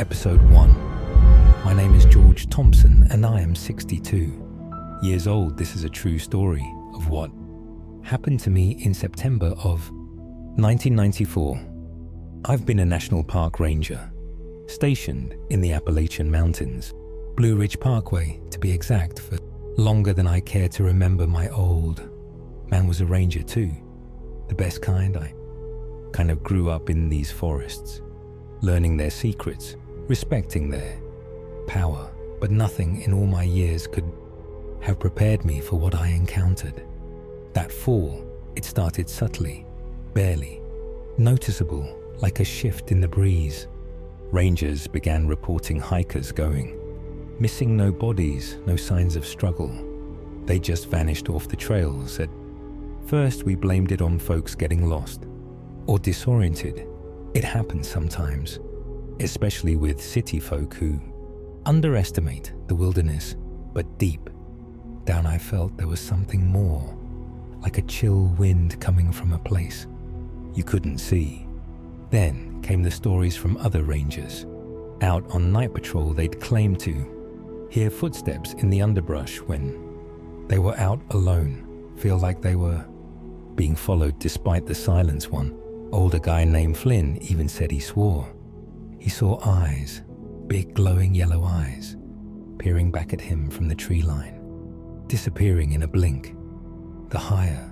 Episode 1. My name is George Thompson and I am 62 years old. This is a true story of what happened to me in September of 1994. I've been a national park ranger, stationed in the Appalachian Mountains, Blue Ridge Parkway to be exact, for longer than I care to remember. My old man was a ranger too, the best kind. I kind of grew up in these forests, learning their secrets, respecting their power, but nothing in all my years could have prepared me for what I encountered. That fall, it started subtly, barely noticeable, like a shift in the breeze. Rangers began reporting hikers going missing, no bodies, no signs of struggle. They just vanished off the trails. At first, we blamed it on folks getting lost or disoriented. It happens sometimes, especially with city folk who underestimate the wilderness, but deep down I felt there was something more, like a chill wind coming from a place you couldn't see. Then came the stories from other rangers. Out on night patrol, they'd claim to hear footsteps in the underbrush when they were out alone, feel like they were being followed despite the silence. One older guy named Flynn even said he swore he saw eyes, big glowing yellow eyes, peering back at him from the tree line, disappearing in a blink. The higher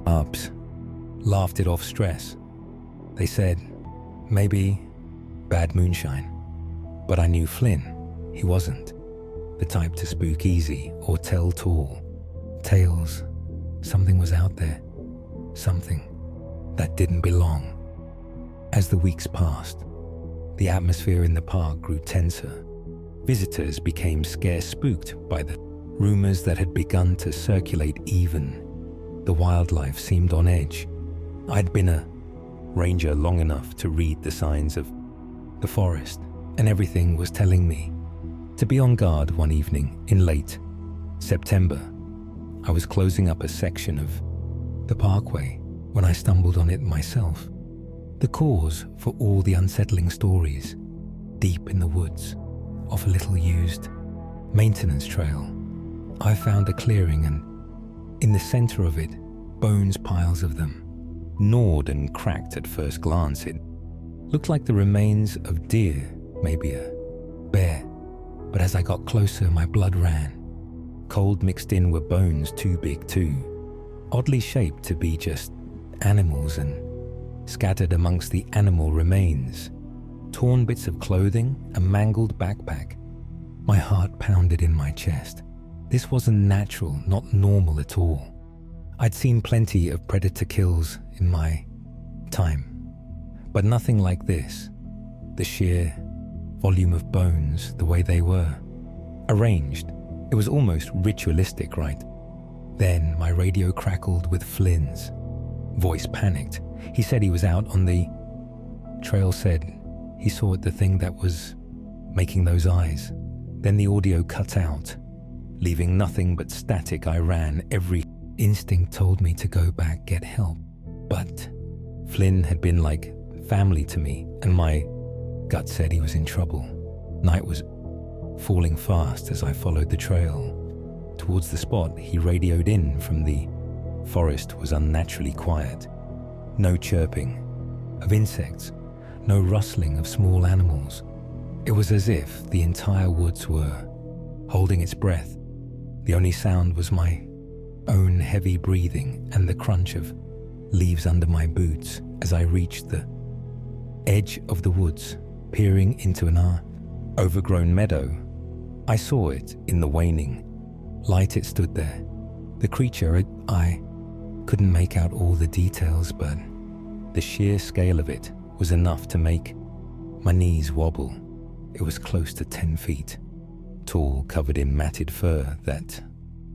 ups laughed it off stress. They said, maybe bad moonshine. But I knew Flynn, he wasn't the type to spook easy or tell tall tales. Something was out there, something that didn't belong. As the weeks passed, the atmosphere in the park grew tenser. Visitors became scarce, spooked by the rumors that had begun to circulate. Even the wildlife seemed on edge. I'd been a ranger long enough to read the signs of the forest, and everything was telling me to be on guard. One evening in late September, I was closing up a section of the parkway when I stumbled on it myself. The cause for all the unsettling stories, deep in the woods off a little used maintenance trail, I found a clearing, and in the center of it, bones, piles of them, gnawed and cracked. At first glance, it looked like the remains of deer, maybe a bear. But as I got closer, my blood ran. Cold mixed in were bones too big, too oddly shaped to be just animals, and scattered amongst the animal remains, torn bits of clothing, a mangled backpack. My heart pounded in my chest. This wasn't natural, not normal at all. I'd seen plenty of predator kills in my time, but nothing like this. The sheer volume of bones, the way they were arranged, it was almost ritualistic, right? Then my radio crackled with Flynn's voice. Panicked. He said he was out on the trail, said he saw the thing that was making those eyes. Then the audio cut out, leaving nothing but static. I ran. Every instinct told me to go back, get help. But Flynn had been like family to me, and my gut said he was in trouble. Night was falling fast as I followed the trail towards the spot he radioed in from. The forest was unnaturally quiet. No chirping of insects, no rustling of small animals. It was as if the entire woods were holding its breath. The only sound was my own heavy breathing and the crunch of leaves under my boots as I reached the edge of the woods, peering into an overgrown meadow. I saw it in the waning light. It stood there. The creature, I couldn't make out all the details, but the sheer scale of it was enough to make my knees wobble. It was close to 10 feet tall, covered in matted fur that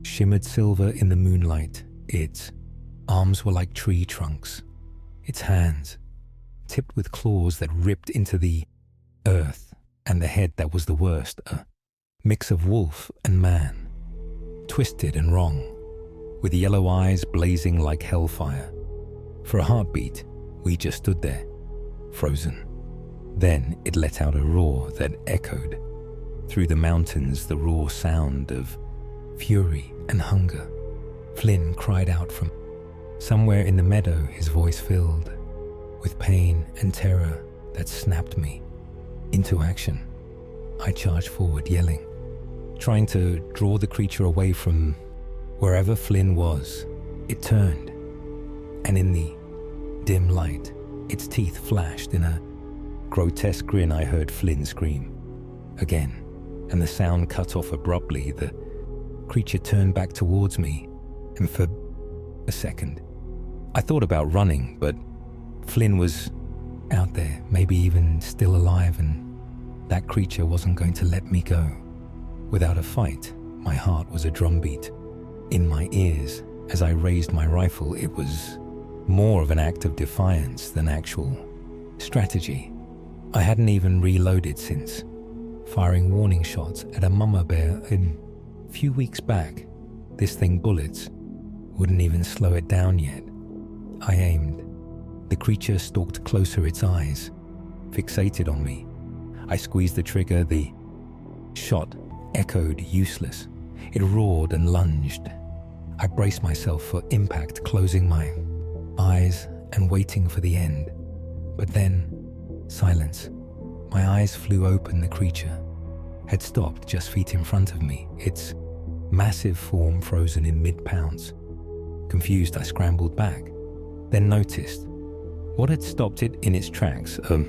shimmered silver in the moonlight. Its arms were like tree trunks, its hands tipped with claws that ripped into the earth, and the head that was the worst, a mix of wolf and man, twisted and wrong, with yellow eyes blazing like hellfire. For a heartbeat, we just stood there, frozen. Then it let out a roar that echoed through the mountains, the raw sound of fury and hunger. Flynn cried out from somewhere in the meadow, his voice filled with pain and terror that snapped me into action. I charged forward, yelling, trying to draw the creature away from wherever Flynn was. It turned, and in the dim light, its teeth flashed. In a grotesque grin, I heard Flynn scream again, and the sound cut off abruptly. The creature turned back towards me, and for a second, I thought about running, but Flynn was out there, maybe even still alive, and that creature wasn't going to let me go. Without a fight, my heart was a drumbeat in my ears. As I raised my rifle, it was more of an act of defiance than actual strategy. I hadn't even reloaded since firing warning shots at a mama bear a few weeks back. This thing, bullets, wouldn't even slow it down yet. I aimed. The creature stalked closer, its eyes fixated on me. I squeezed the trigger. The shot echoed useless. It roared and lunged. I braced myself for impact, closing my eyes and waiting for the end. But then, silence. My eyes flew open. The creature had stopped just feet in front of me, its massive form frozen in mid-pounce. Confused, I scrambled back, then noticed what had stopped it in its tracks. A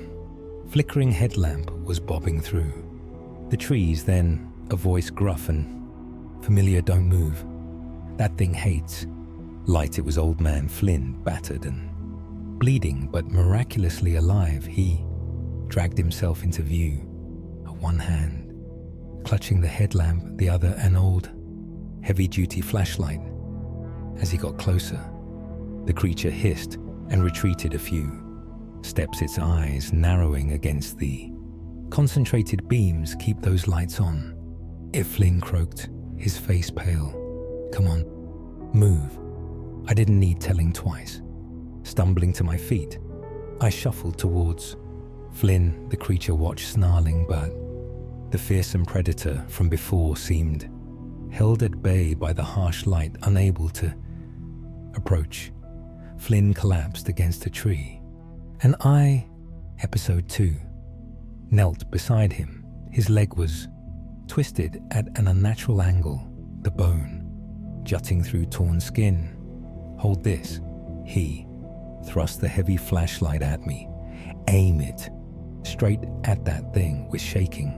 flickering headlamp was bobbing through the trees, then a voice, gruff and familiar, "Don't move. That thing hates light." It was old man Flynn, battered and bleeding, but miraculously alive. He dragged himself into view, one hand clutching the headlamp, the other an old, heavy-duty flashlight. As he got closer, the creature hissed and retreated a few steps, its eyes narrowing against the concentrated beams. "Keep those lights on." If Flynn croaked, his face pale. "Come on, move." I didn't need telling twice. Stumbling to my feet, I shuffled towards Flynn. The creature watched, snarling, but the fearsome predator from before seemed held at bay by the harsh light, unable to approach. Flynn collapsed against a tree, and I, episode 2, knelt beside him. His leg was twisted at an unnatural angle, the bone jutting through torn skin. "Hold this." He thrust the heavy flashlight at me. "Aim it straight at that thing." With shaking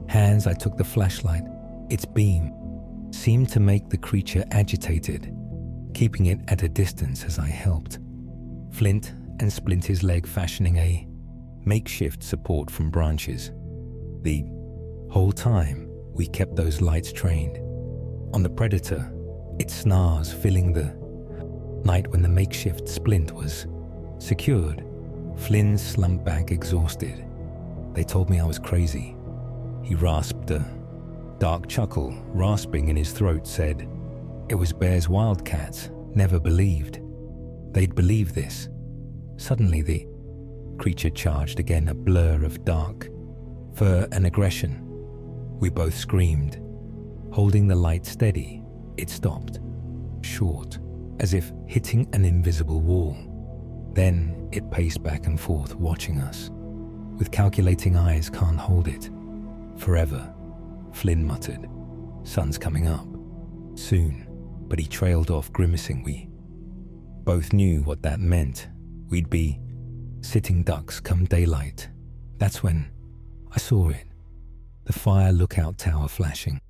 hands, I took the flashlight. Its beam seemed to make the creature agitated, keeping it at a distance as I helped Flint and splint his leg, fashioning a makeshift support from branches. The whole time, we kept those lights trained on the predator, its snarls filling the night. When the makeshift splint was secured, Flynn slumped back, exhausted. They told me I was crazy. He rasped a dark chuckle, rasping in his throat, said it was bears, wildcats. Never believed they'd believe this. Suddenly the creature charged again, a blur of dark fur and aggression. We both screamed. Holding the light steady, it stopped, short, as if hitting an invisible wall. Then it paced back and forth, watching us with calculating eyes. "Can't hold it forever," Flynn muttered. "Sun's coming up soon." But he trailed off, grimacing. We both knew what that meant. We'd be sitting ducks come daylight. That's when I saw it. The fire lookout tower flashing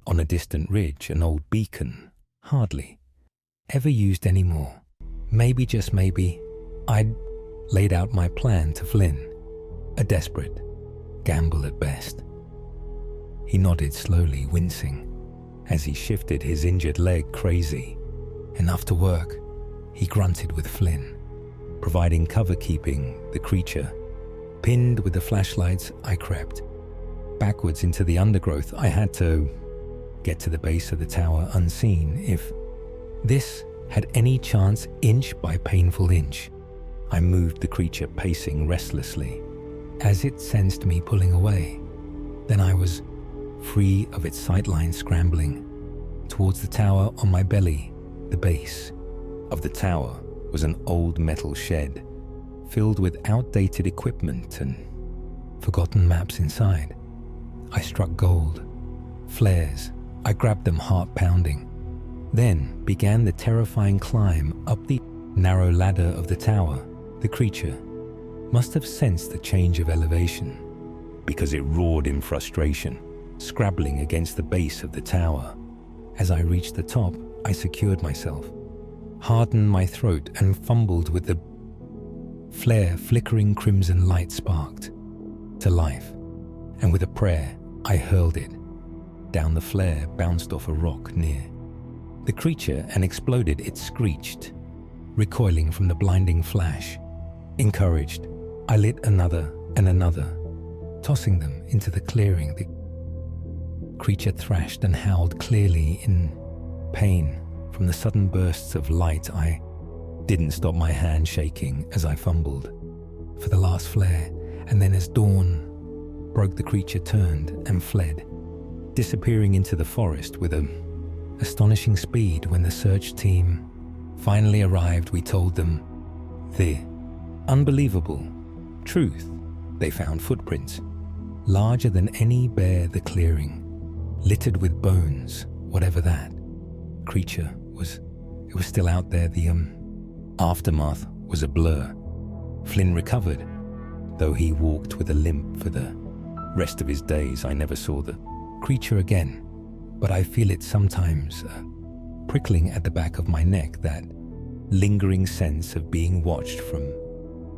on a distant ridge, an old beacon, hardly ever used anymore. Maybe, just maybe, I'd laid out my plan to Flynn. A desperate gamble at best. He nodded slowly, wincing as he shifted his injured leg. "Crazy enough to work," he grunted. With Flynn providing cover, keeping the creature pinned with the flashlights, I crept backwards into the undergrowth. I had to get to the base of the tower unseen. If this had any chance, inch by painful inch, I moved the creature, pacing restlessly. as it sensed me pulling away. Then I was free of its sightline, scrambling towards the tower on my belly. The base of the tower was an old metal shed filled with outdated equipment and forgotten maps inside. I struck gold. Flares. I grabbed them, heart pounding. Then began the terrifying climb up the narrow ladder of the tower. The creature must have sensed the change of elevation, because it roared in frustration, scrabbling against the base of the tower. As I reached the top, I secured myself, hardened my throat, and fumbled with the flare. Flickering crimson light sparked to life, and with a prayer, I hurled it. Down the flare bounced off a rock near the creature and exploded. It screeched, recoiling from the blinding flash. Encouraged, I lit another and another, tossing them into the clearing. The creature thrashed and howled clearly in pain from the sudden bursts of light. I didn't stop my hand shaking as I fumbled for the last flare, and then as dawn broke, the creature turned and fled, disappearing into the forest with an astonishing speed. When the search team finally arrived, we told them the unbelievable truth. They found footprints larger than any bear. The clearing littered with bones. Whatever that creature was, it was still out there. The aftermath was a blur. Flynn recovered, though he walked with a limp for the rest of his days. I never saw the creature again, but I feel it sometimes prickling at the back of my neck, that lingering sense of being watched from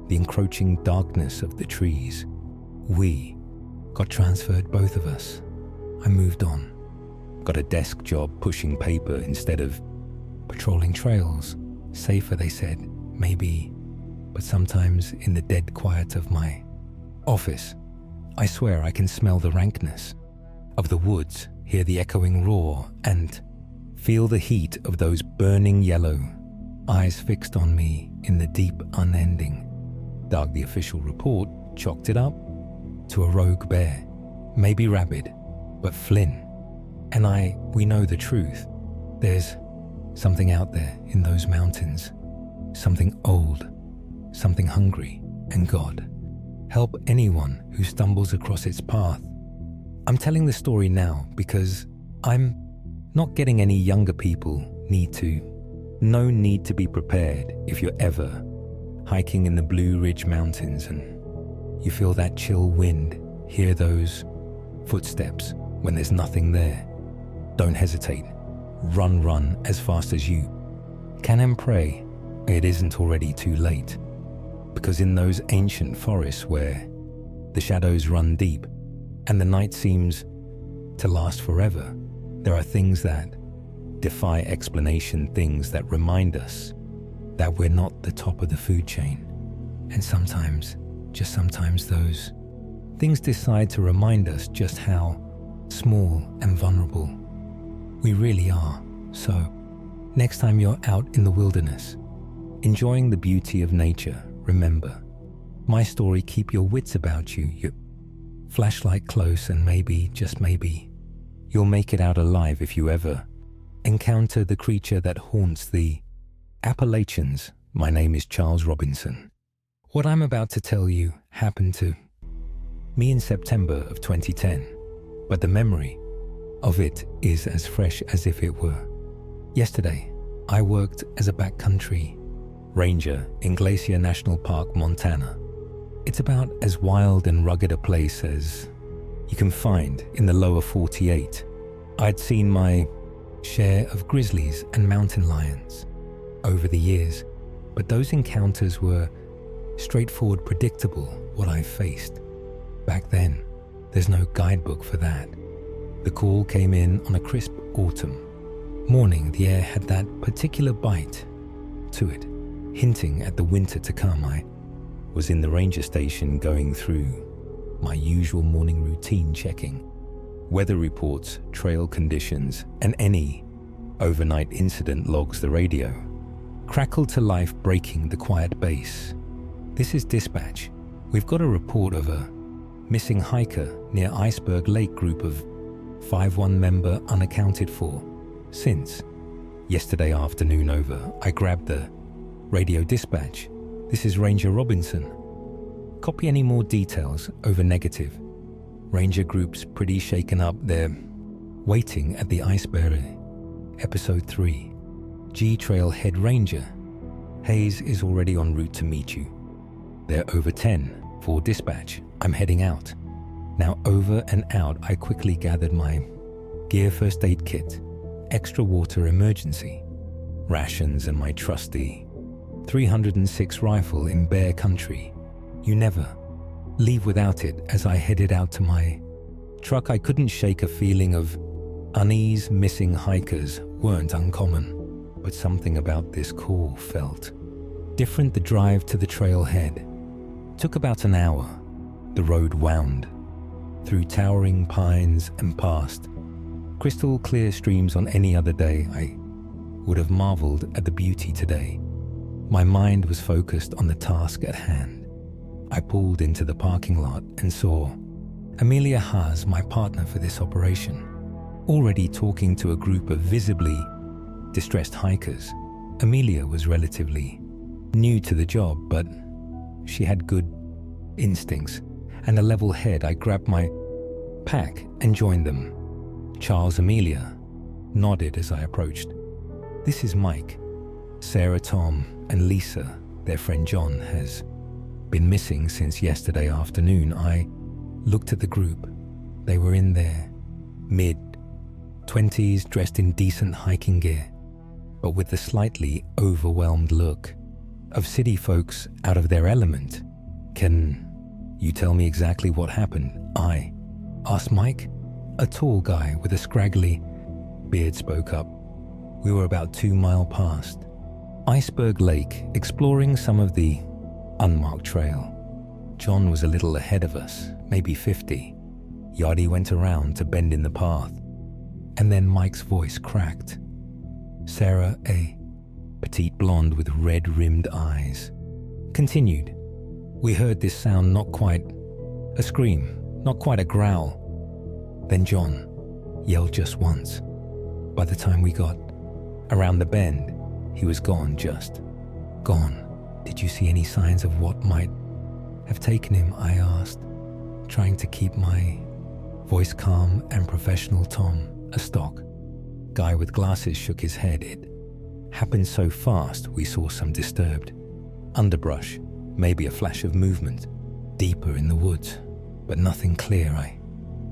the encroaching darkness of the trees. We got transferred, both of us. I moved on, got a desk job pushing paper instead of patrolling trails. Safer, they said, maybe, but sometimes in the dead quiet of my office, I swear I can smell the rankness of the woods, hear the echoing roar, and feel the heat of those burning yellow eyes fixed on me in the deep unending dark. The official report chalked it up to a rogue bear, maybe rabid, but Flynn and we know the truth. There's something out there in those mountains, something old, something hungry, and God help anyone who stumbles across its path. I'm telling the story now because I'm not getting any younger. People no need to be prepared. If you're ever hiking in the Blue Ridge Mountains and you feel that chill wind, hear those footsteps when there's nothing there, don't hesitate. Run as fast as you can and pray it isn't already too late. Because in those ancient forests where the shadows run deep and the night seems to last forever, there are things that defy explanation, things that remind us that we're not the top of the food chain. And sometimes, just sometimes, those things decide to remind us just how small and vulnerable we really are. So, next time you're out in the wilderness, enjoying the beauty of nature, remember my story. Keep your wits about you, your flashlight close, and maybe, just maybe, you'll make it out alive if you ever encounter the creature that haunts the Appalachians. My name is Charles Robinson. What I'm about to tell you happened to me in September of 2010, but the memory of it is as fresh as if it were yesterday. I worked as a backcountry ranger in Glacier National Park, Montana. It's about as wild and rugged a place as you can find in the lower 48. I'd seen my share of grizzlies and mountain lions over the years, but those encounters were straightforward, predictable. What I faced back then, there's no guidebook for that. The call came in on a crisp autumn morning. The air had that particular bite to it, hinting at the winter to come. I was in the ranger station going through my usual morning routine, checking weather reports, trail conditions, and any overnight incident logs. The radio crackled to life, breaking the quiet bass. This is dispatch. We've got a report of a missing hiker near Iceberg Lake. Group of 5-1 member unaccounted for. Since yesterday afternoon over, I grabbed the radio dispatch. This is Ranger Robinson. Copy any more details over negative. Ranger group's pretty shaken up. They're waiting at the Iceberg. Episode 3. G-Trail Head Ranger. Hayes is already en route to meet you. They're over 10 for dispatch. I'm heading out. Now over and out, I quickly gathered my gear, first aid kit, extra water emergency, rations, and my trusty 306 rifle in bear country. You never leave without it. As I headed out to my truck, I couldn't shake a feeling of unease. Missing hikers weren't uncommon, but something about this call felt different. The drive to the trailhead took about an hour. The road wound through towering pines and past crystal clear streams. On any other day, I would have marveled at the beauty. Today, my mind was focused on the task at hand. I pulled into the parking lot and saw Amelia Haas, my partner for this operation, already talking to a group of visibly distressed hikers. Amelia was relatively new to the job, but she had good instincts and a level head. I grabbed my pack and joined them. Charles Amelia nodded as I approached. This is Mike. Sarah, Tom, and Lisa, their friend John, has been missing since yesterday afternoon. I looked at the group. They were in their mid-20s, dressed in decent hiking gear, but with the slightly overwhelmed look of city folks out of their element. Can you tell me exactly what happened? I asked Mike. A tall guy with a scraggly beard spoke up. We were about 2 miles past Iceberg Lake, exploring some of the unmarked trail. John was a little ahead of us, maybe 50. Yardie went around to bend in the path, and then Mike's voice cracked. Sarah, a petite blonde with red-rimmed eyes, continued. We heard this sound, not quite a scream, not quite a growl. Then John yelled just once. By the time we got around the bend, he was gone, just gone. Did you see any signs of what might have taken him? I asked, trying to keep my voice calm and professional. Tom, a stock guy with glasses, shook his head. It happened so fast. We saw some disturbed underbrush, maybe a flash of movement deeper in the woods, but nothing clear. I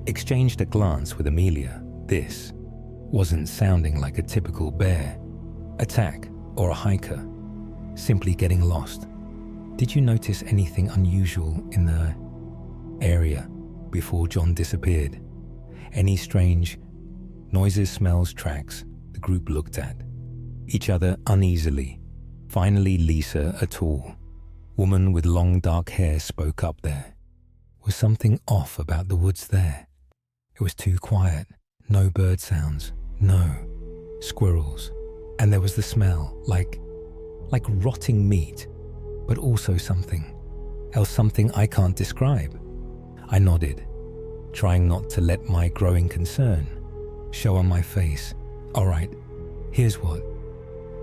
exchanged a glance with Amelia. This wasn't sounding like a typical bear attack or a hiker simply getting lost. Did you notice anything unusual in the area before John disappeared? Any strange noises, smells, tracks? The group looked at each other uneasily. Finally, Lisa, a tall woman with long dark hair, spoke up. There was something off about the woods there. It was too quiet. No bird sounds, no squirrels. And there was the smell, like rotting meat, but also something else, something I can't describe. I nodded, trying not to let my growing concern show on my face. All right, here's what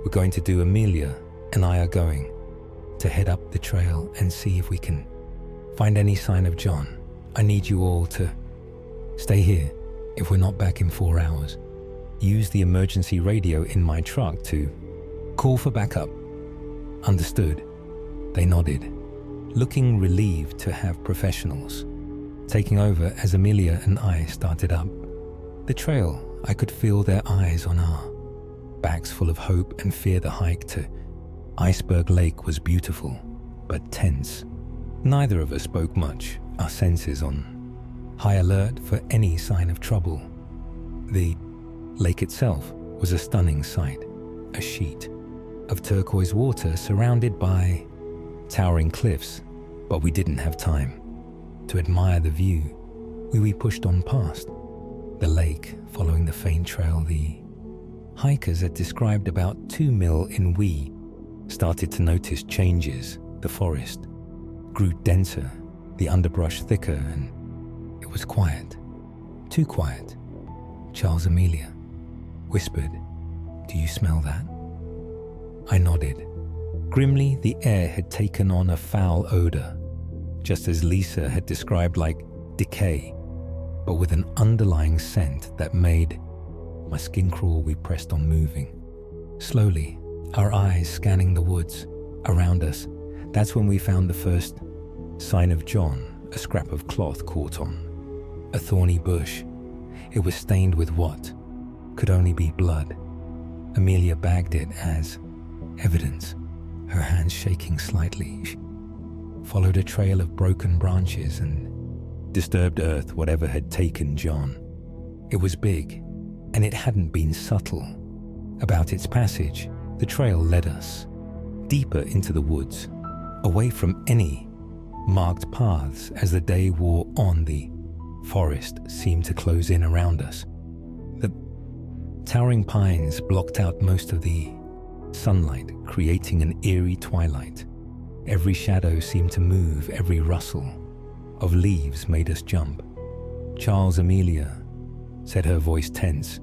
we're going to do. Amelia and I are going to head up the trail and see if we can find any sign of John. I need you all to stay here. If we're not back in 4 hours, use the emergency radio in my truck to call for backup. Understood. They nodded, looking relieved to have professionals taking over as Amelia and I started up the trail. I could feel their eyes on our backs, full of hope and fear. The hike to Iceberg Lake was beautiful, but tense. Neither of us spoke much, our senses on high alert for any sign of trouble. The lake itself was a stunning sight, a sheet of turquoise water surrounded by towering cliffs, but we didn't have time to admire the view. We pushed on past the lake, following the faint trail the hikers had described. About 2 mil in, we started to notice changes. The forest grew denser the underbrush thicker, and it was quiet. Too quiet. Charles Amelia whispered, "Do you smell that?" I nodded. Grimly, the air had taken on a foul odor, just as Lisa had described, like decay, but with an underlying scent that made my skin crawl. We pressed on moving. Slowly, our eyes scanning the woods around us. That's when we found the first sign of John, a scrap of cloth caught on a thorny bush. It was stained with what could only be blood. Amelia bagged it as evidence, her hands shaking slightly. She followed a trail of broken branches and disturbed earth, whatever had taken John. It was big, and it hadn't been subtle about its passage. The trail led us deeper into the woods, away from any marked paths. As the day wore on, the forest seemed to close in around us. The towering pines blocked out most of the sunlight, creating an eerie twilight. Every shadow seemed to move, every rustle of leaves made us jump. "Charles, Amelia," said, her voice tense,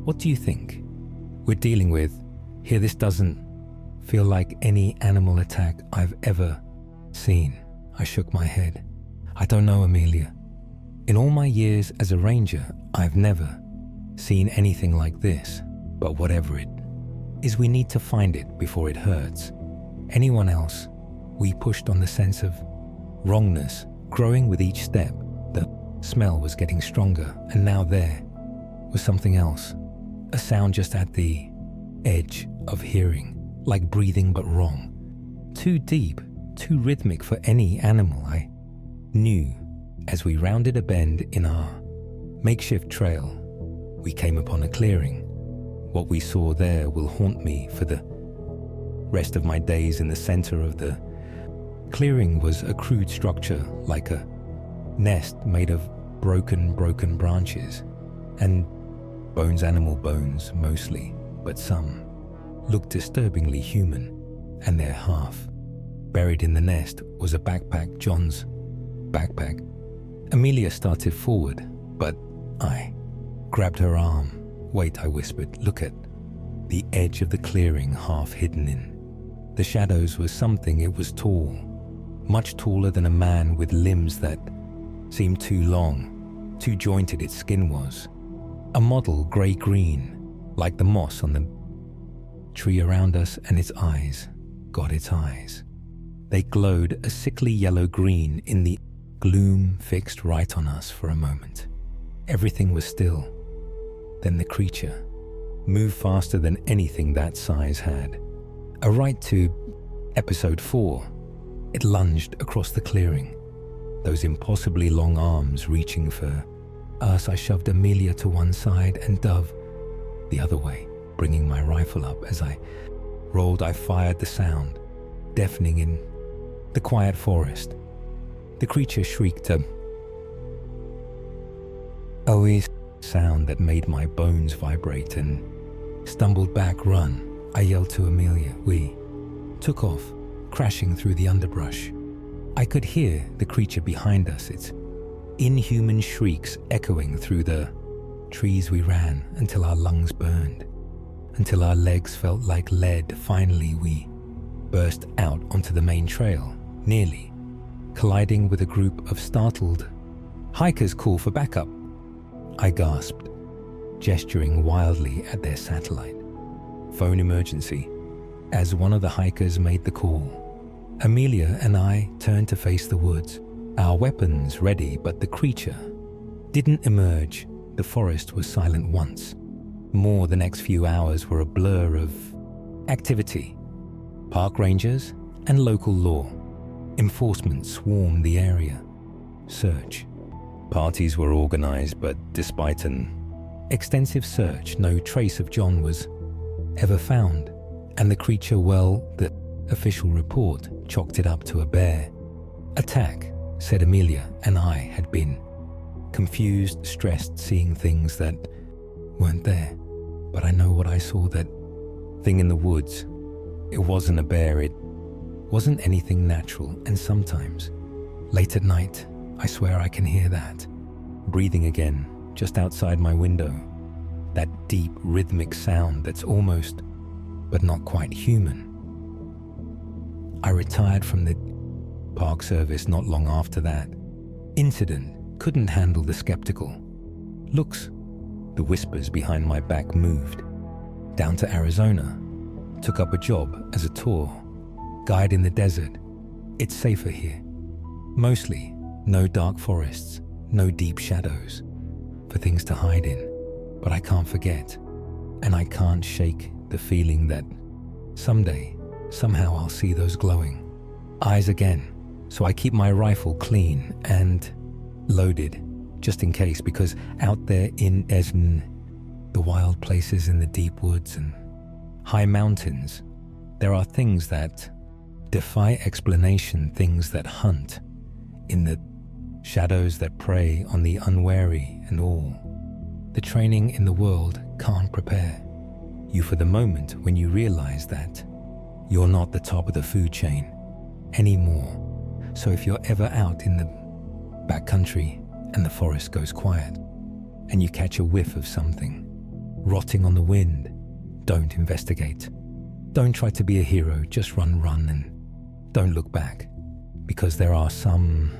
"what do you think we're dealing with here? This doesn't feel like any animal attack I've ever seen." I shook my head. "I don't know, Amelia. In all my years as a ranger, I've never seen anything like this. But whatever it is, we need to find it before it hurts anyone else." We pushed on the sense of wrongness, growing with each step. The smell was getting stronger, and now there was something else. A sound just at the edge of hearing, like breathing but wrong. Too deep, too rhythmic for any animal. I knew as we rounded a bend in our makeshift trail, we came upon a clearing. What we saw there will haunt me for the rest of my days. In the center of the clearing was a crude structure, like a nest made of broken branches and bones, animal bones mostly, but some looked disturbingly human, and their half buried in the nest was a backpack, John's backpack. Amelia started forward, but I grabbed her arm. "Wait," I whispered, "look at the edge of the clearing, half hidden in the shadows was something. It was tall, much taller than a man, with limbs that seemed too long, too jointed. Its skin was a mottled grey-green, like the moss on the tree around us, and its eyes, God, its eyes, they glowed a sickly yellow-green in the gloom, fixed right on us for a moment. Everything was still. Then the creature moved faster than anything that size had. A right to episode 4, it lunged across the clearing, those impossibly long arms reaching for us. I shoved Amelia to one side and Dove the other way, bringing my rifle up. As I rolled, I fired. The sound deafening in the quiet forest. The creature shrieked a always sound that made my bones vibrate and stumbled back. "Run," I yelled to Amelia. We took off, crashing through the underbrush. I could hear the creature behind us, its inhuman shrieks echoing through the trees. We ran until our lungs burned, until our legs felt like lead. Finally, we burst out onto the main trail, nearly colliding with a group of startled hikers. "Call for backup," I gasped, gesturing wildly at their satellite phone. "Emergency," as one of the hikers made the call. Amelia and I turned to face the woods, our weapons ready, but the creature didn't emerge. The forest was silent once more. The next few hours were a blur of activity. Park rangers and local law enforcement swarmed the area. Search parties were organized, but despite an extensive search, no trace of John was ever found. And the creature, well, the official report chalked it up to a bear attack, said Amelia, and I had been confused, stressed, seeing things that weren't there. But I know what I saw, that thing in the woods. It wasn't a bear, it wasn't anything natural, and sometimes Late at night, I swear I can hear that. Breathing again, just outside my window. That deep, rhythmic sound that's almost, but not quite human. I retired from the Park Service not long after that. Incident couldn't handle the skeptical. Looks, the whispers behind my back moved. Down to Arizona, took up a job as a tour guide in the desert. It's safer here. Mostly, no dark forests, no deep shadows for things to hide in. But I can't forget, and I can't shake the feeling that someday, somehow I'll see those glowing eyes again. So I keep my rifle clean and loaded, just in case, because out there in the wild places in the deep woods and high mountains, there are things that defy explanation, things that hunt in the shadows that prey on the unwary, and all. The training in the world can't prepare you for the moment when you realize that you're not the top of the food chain anymore. So if you're ever out in the backcountry and the forest goes quiet and you catch a whiff of something rotting on the wind, don't investigate. Don't try to be a hero, just run, and don't look back, because there are some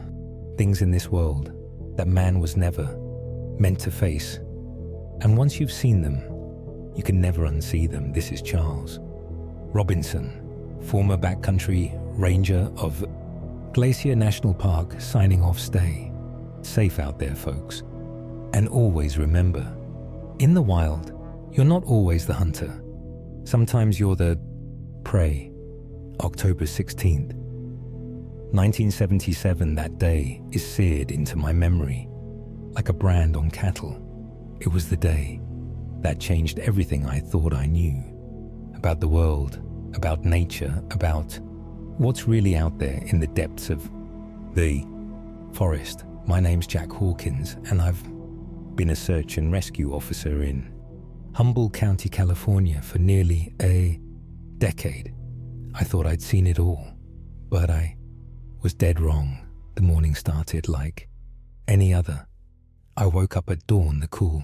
things in this world that man was never meant to face. And once you've seen them, you can never unsee them. This is Charles Robinson, former backcountry ranger of Glacier National Park, signing off. Stay safe out there, folks. And always remember, in the wild, you're not always the hunter. Sometimes you're the prey. October 16th, 1977, that day is seared into my memory like a brand on cattle. It was the day that changed everything I thought I knew about the world, about nature, about what's really out there in the depths of the forest. My name's Jack Hawkins, and I've been a search and rescue officer in Humboldt County, California for nearly a decade. I thought I'd seen it all, but I was dead wrong. The morning started like any other. I woke up at dawn, the cool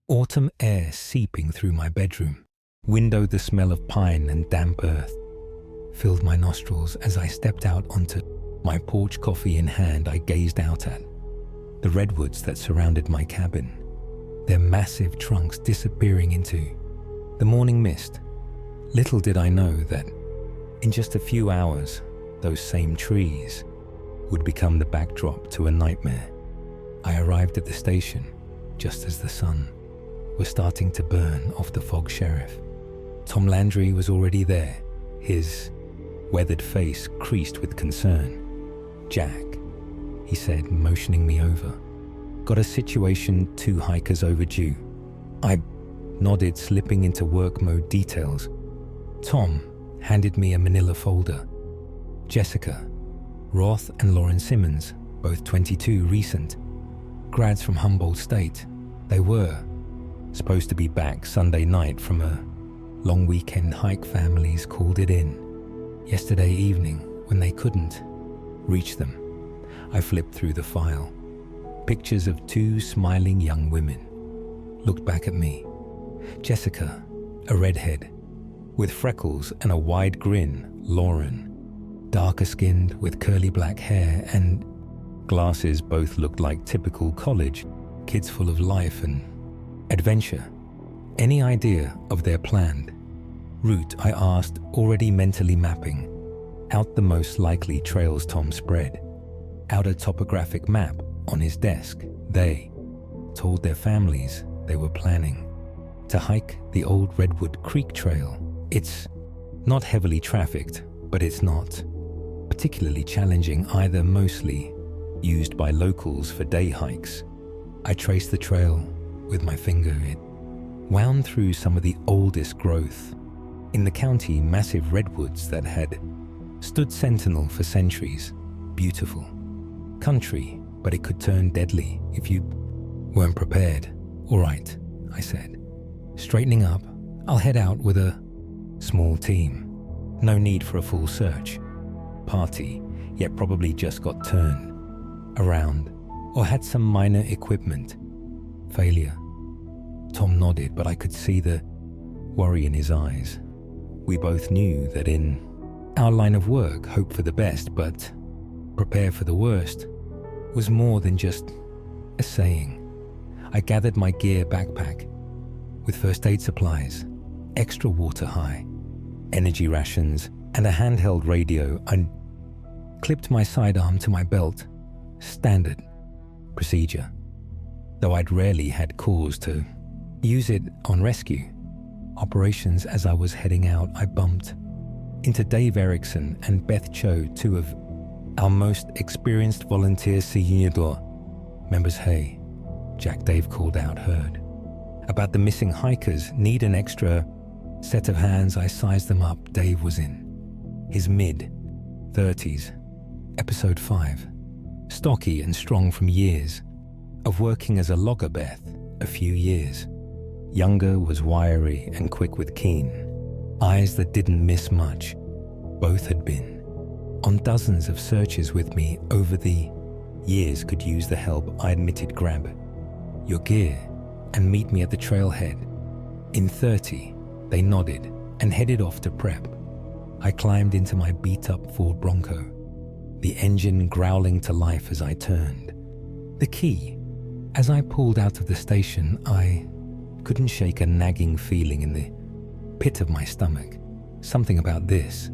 autumn air seeping through my bedroom window. The smell of pine and damp earth filled my nostrils. As I stepped out onto my porch, coffee in hand, I gazed out at the redwoods that surrounded my cabin, their massive trunks disappearing into the morning mist. Little did I know that in just a few hours, those same trees would become the backdrop to a nightmare. I arrived at the station just as the sun was starting to burn off the fog. Sheriff Tom Landry was already there, his weathered face creased with concern. "Jack," he said, motioning me over. "Got a situation, 2 hikers overdue." I nodded, slipping into work mode. "Details." Tom handed me a manila folder. Jessica Roth and Lauren Simmons, both 22, recent grads from Humboldt State. They were supposed to be back Sunday night from a long weekend hike. Families called it in yesterday evening when they couldn't reach them. I flipped through the file. Pictures of 2 smiling young women looked back at me. Jessica, a redhead with freckles and a wide grin. Lauren, darker skinned with curly black hair and glasses. Both looked like typical college kids, full of life and adventure. Any idea of their planned route? I asked, already mentally mapping out the most likely trails. Tom spread out a topographic map on his desk. They told their families they were planning to hike the old Redwood Creek Trail. It's not heavily trafficked, but it's not particularly challenging either, mostly used by locals for day hikes. I traced the trail with my finger. It wound through some of the oldest growth in the county, massive redwoods that had stood sentinel for centuries. Beautiful country, but it could turn deadly if you weren't prepared. "All right," I said, straightening up. "I'll head out with a small team. No need for a full search party, yet probably just got turned around or had some minor equipment failure. Tom nodded, but I could see the worry in his eyes. We both knew that in our line of work, hope for the best, but prepare for the worst was more than just a saying. I gathered my gear backpack with first aid supplies, extra water high, energy rations, and a handheld radio. I clipped my sidearm to my belt. Standard procedure. Though I'd rarely had cause to use it on rescue operations. As I was heading out, I bumped into Dave Erickson and Beth Cho, two of our most experienced volunteer Siyunidor members. Hey, Jack, Dave called out, heard about the missing hikers, need an extra set of hands. I sized them up. Dave was in his mid-30s, episode 5, stocky and strong from years of working as a logger. Beth, a few years younger, was wiry and quick with keen eyes that didn't miss much. Both had been on dozens of searches with me over the years. Could use the help. I admitted. Grab your gear and meet me at the trailhead in 30. They nodded and headed off to prep. I climbed into my beat-up Ford Bronco, the engine growling to life as I turned the key. As I pulled out of the station, I couldn't shake a nagging feeling in the pit of my stomach. Something about this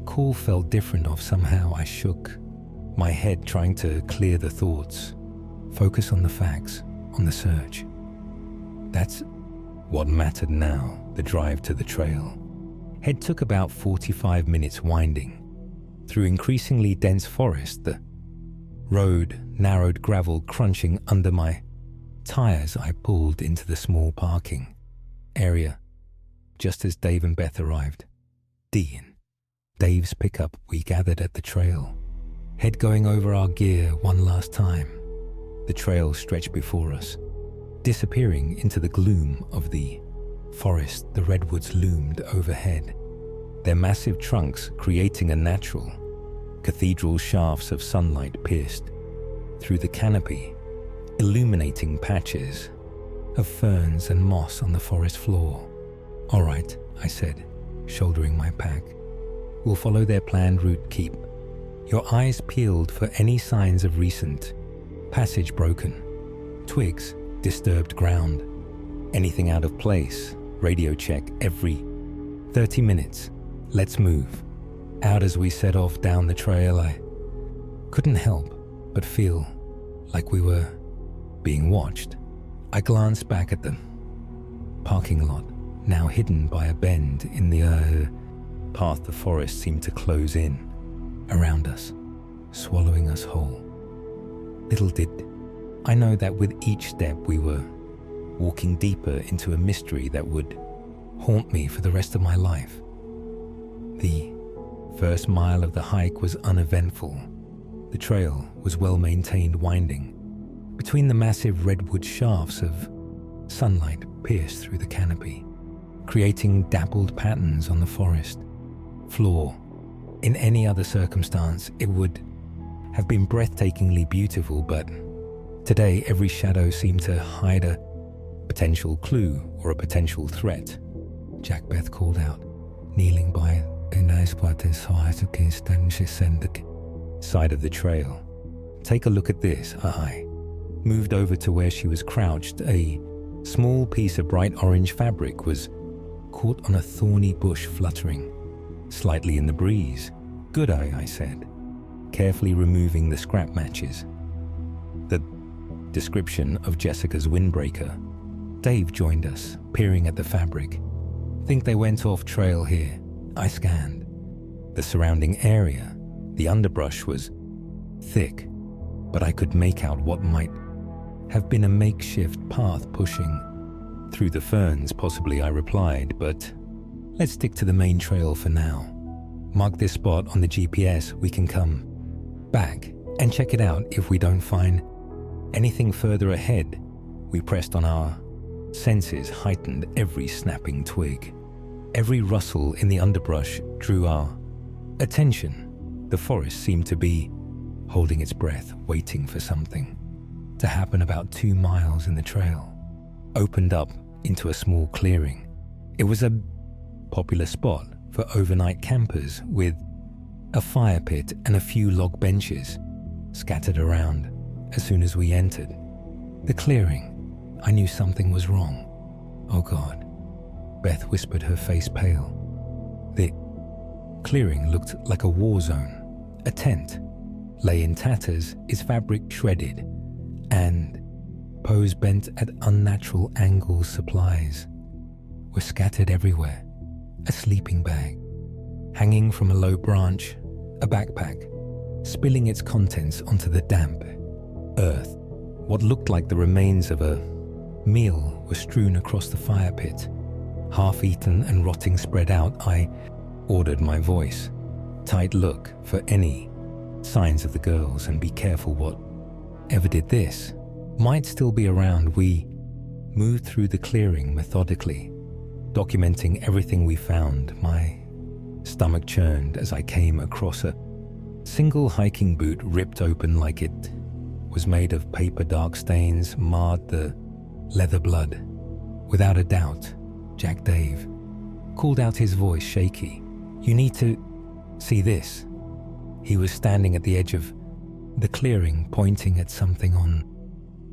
call felt different. Somehow I shook my head, trying to clear the thoughts, focus on the facts, on the search. That's what mattered now. The drive to the trail head took about 45 minutes, winding through increasingly dense forest. The road narrowed, gravel crunching under my tires. I pulled into the small parking area just as Dave and Beth arrived. In Dave's pickup, we gathered at the trail, head going over our gear one last time. The trail stretched before us, disappearing into the gloom of the forest. The redwoods loomed overhead, their massive trunks creating a natural cathedral. Shafts of sunlight pierced through the canopy, illuminating patches of ferns and moss on the forest floor. All right, I said, shouldering my pack. We'll follow their planned route. Keep your eyes peeled for any signs of recent passage. Broken twigs, disturbed ground, anything out of place. Radio check every 30 minutes. Let's move. Out as we set off down the trail, I couldn't help but feel like we were being watched. I glanced back at the parking lot, now hidden by a bend in the path. The forest seemed to close in around us, swallowing us whole. Little did I know that with each step we were walking deeper into a mystery that would haunt me for the rest of my life. The first mile of the hike was uneventful. The trail was well maintained, winding between the massive redwood. Shafts of sunlight pierced through the canopy, creating dappled patterns on the forest floor. In any other circumstance, it would have been breathtakingly beautiful, but today every shadow seemed to hide a potential clue or a potential threat. Jack, Beth called out, kneeling by side of the trail. Take a look at this. I moved over to where she was crouched. A small piece of bright orange fabric was caught on a thorny bush, fluttering slightly in the breeze. Good eye, I said, carefully removing the scrap matches. The description of Jessica's windbreaker. Dave joined us, peering at the fabric. Think they went off trail here. I scanned the surrounding area. The underbrush was thick, but I could make out what might have been a makeshift path pushing through the ferns. Possibly, I replied, but let's stick to the main trail for now. Mark this spot on the GPS. We can come back and check it out if we don't find anything further ahead. We pressed on. Our senses heightened. Every snapping twig, every rustle in the underbrush drew our attention. The forest seemed to be holding its breath, waiting for something to happen. About 2 miles in the trail opened up into a small clearing. It was a popular spot for overnight campers, with a fire pit and a few log benches scattered around. As soon as we entered the clearing, I knew something was wrong. "Oh God," Beth whispered, her face pale. The clearing looked like a war zone. A tent lay in tatters, its fabric shredded, and poles bent at unnatural angles. Supplies were scattered everywhere. A sleeping bag hanging from a low branch, a backpack spilling its contents onto the damp earth. What looked like the remains of a meal were strewn across the fire pit, half-eaten and rotting, spread out. I ordered, my voice tight, "Look for any signs of the girls and be careful. Whatever did this might still be around." We moved through the clearing methodically, documenting everything we found. My stomach churned as I came across a single hiking boot ripped open like it was made of paper. Dark stains marred the leather. Blood. Without a doubt, Jack. Dave called out, his voice shaky. "You need to see this." He was standing at the edge of the clearing, pointing at something on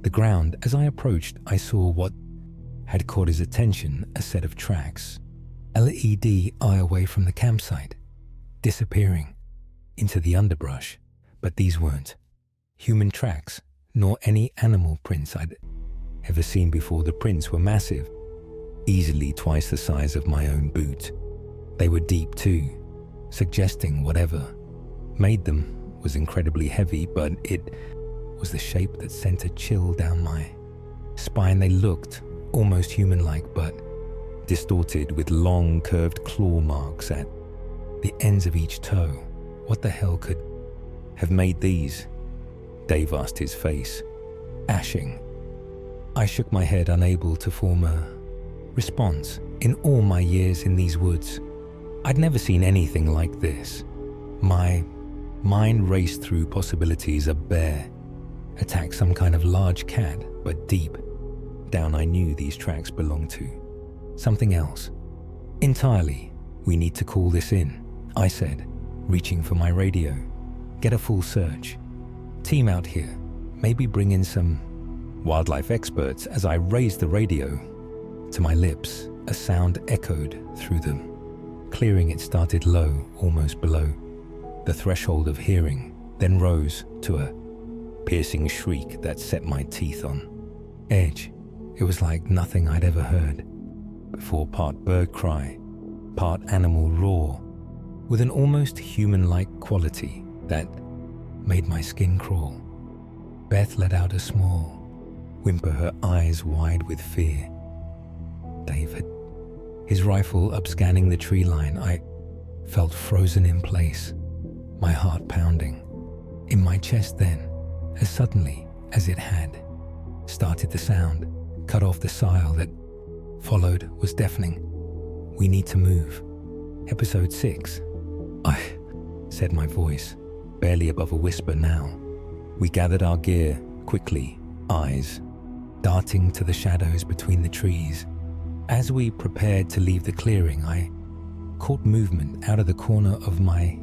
the ground. As I approached, I saw what had caught his attention: a set of tracks, LED eye away from the campsite, disappearing into the underbrush. But these weren't human tracks, nor any animal prints I'd ever seen before. The prints were massive, easily twice the size of my own boot. They were deep too, suggesting whatever made them was incredibly heavy, but it was the shape that sent a chill down my spine. They looked almost human-like, but distorted, with long, curved claw marks at the ends of each toe. What the hell could have made these? Dave asked, his face ashing. I shook my head, unable to form a response. In all my years in these woods, I'd never seen anything like this. My mind raced through possibilities: a bear attacked, some kind of large cat, but deep down I knew these tracks belonged to something else entirely. "We need to call this in," I said, reaching for my radio. "Get a full search team out here. Maybe bring in some wildlife experts." As I raised the radio to my lips, a sound echoed through the clearing. It started low, almost below the threshold of hearing, then rose to a piercing shriek that set my teeth on edge. It was like nothing I'd ever heard before, part bird cry, part animal roar, with an almost human-like quality that made my skin crawl. Beth let out a small whimper, her eyes wide with fear. Dave had his rifle up, scanning the tree line. I felt frozen in place, my heart pounding in my chest. Then, as suddenly as it had started, the sound cut off. The sigh that followed was deafening. "We need to move." Episode 6. I said, my voice barely above a whisper now. We gathered our gear quickly, eyes darting to the shadows between the trees. As we prepared to leave the clearing, I caught movement out of the corner of my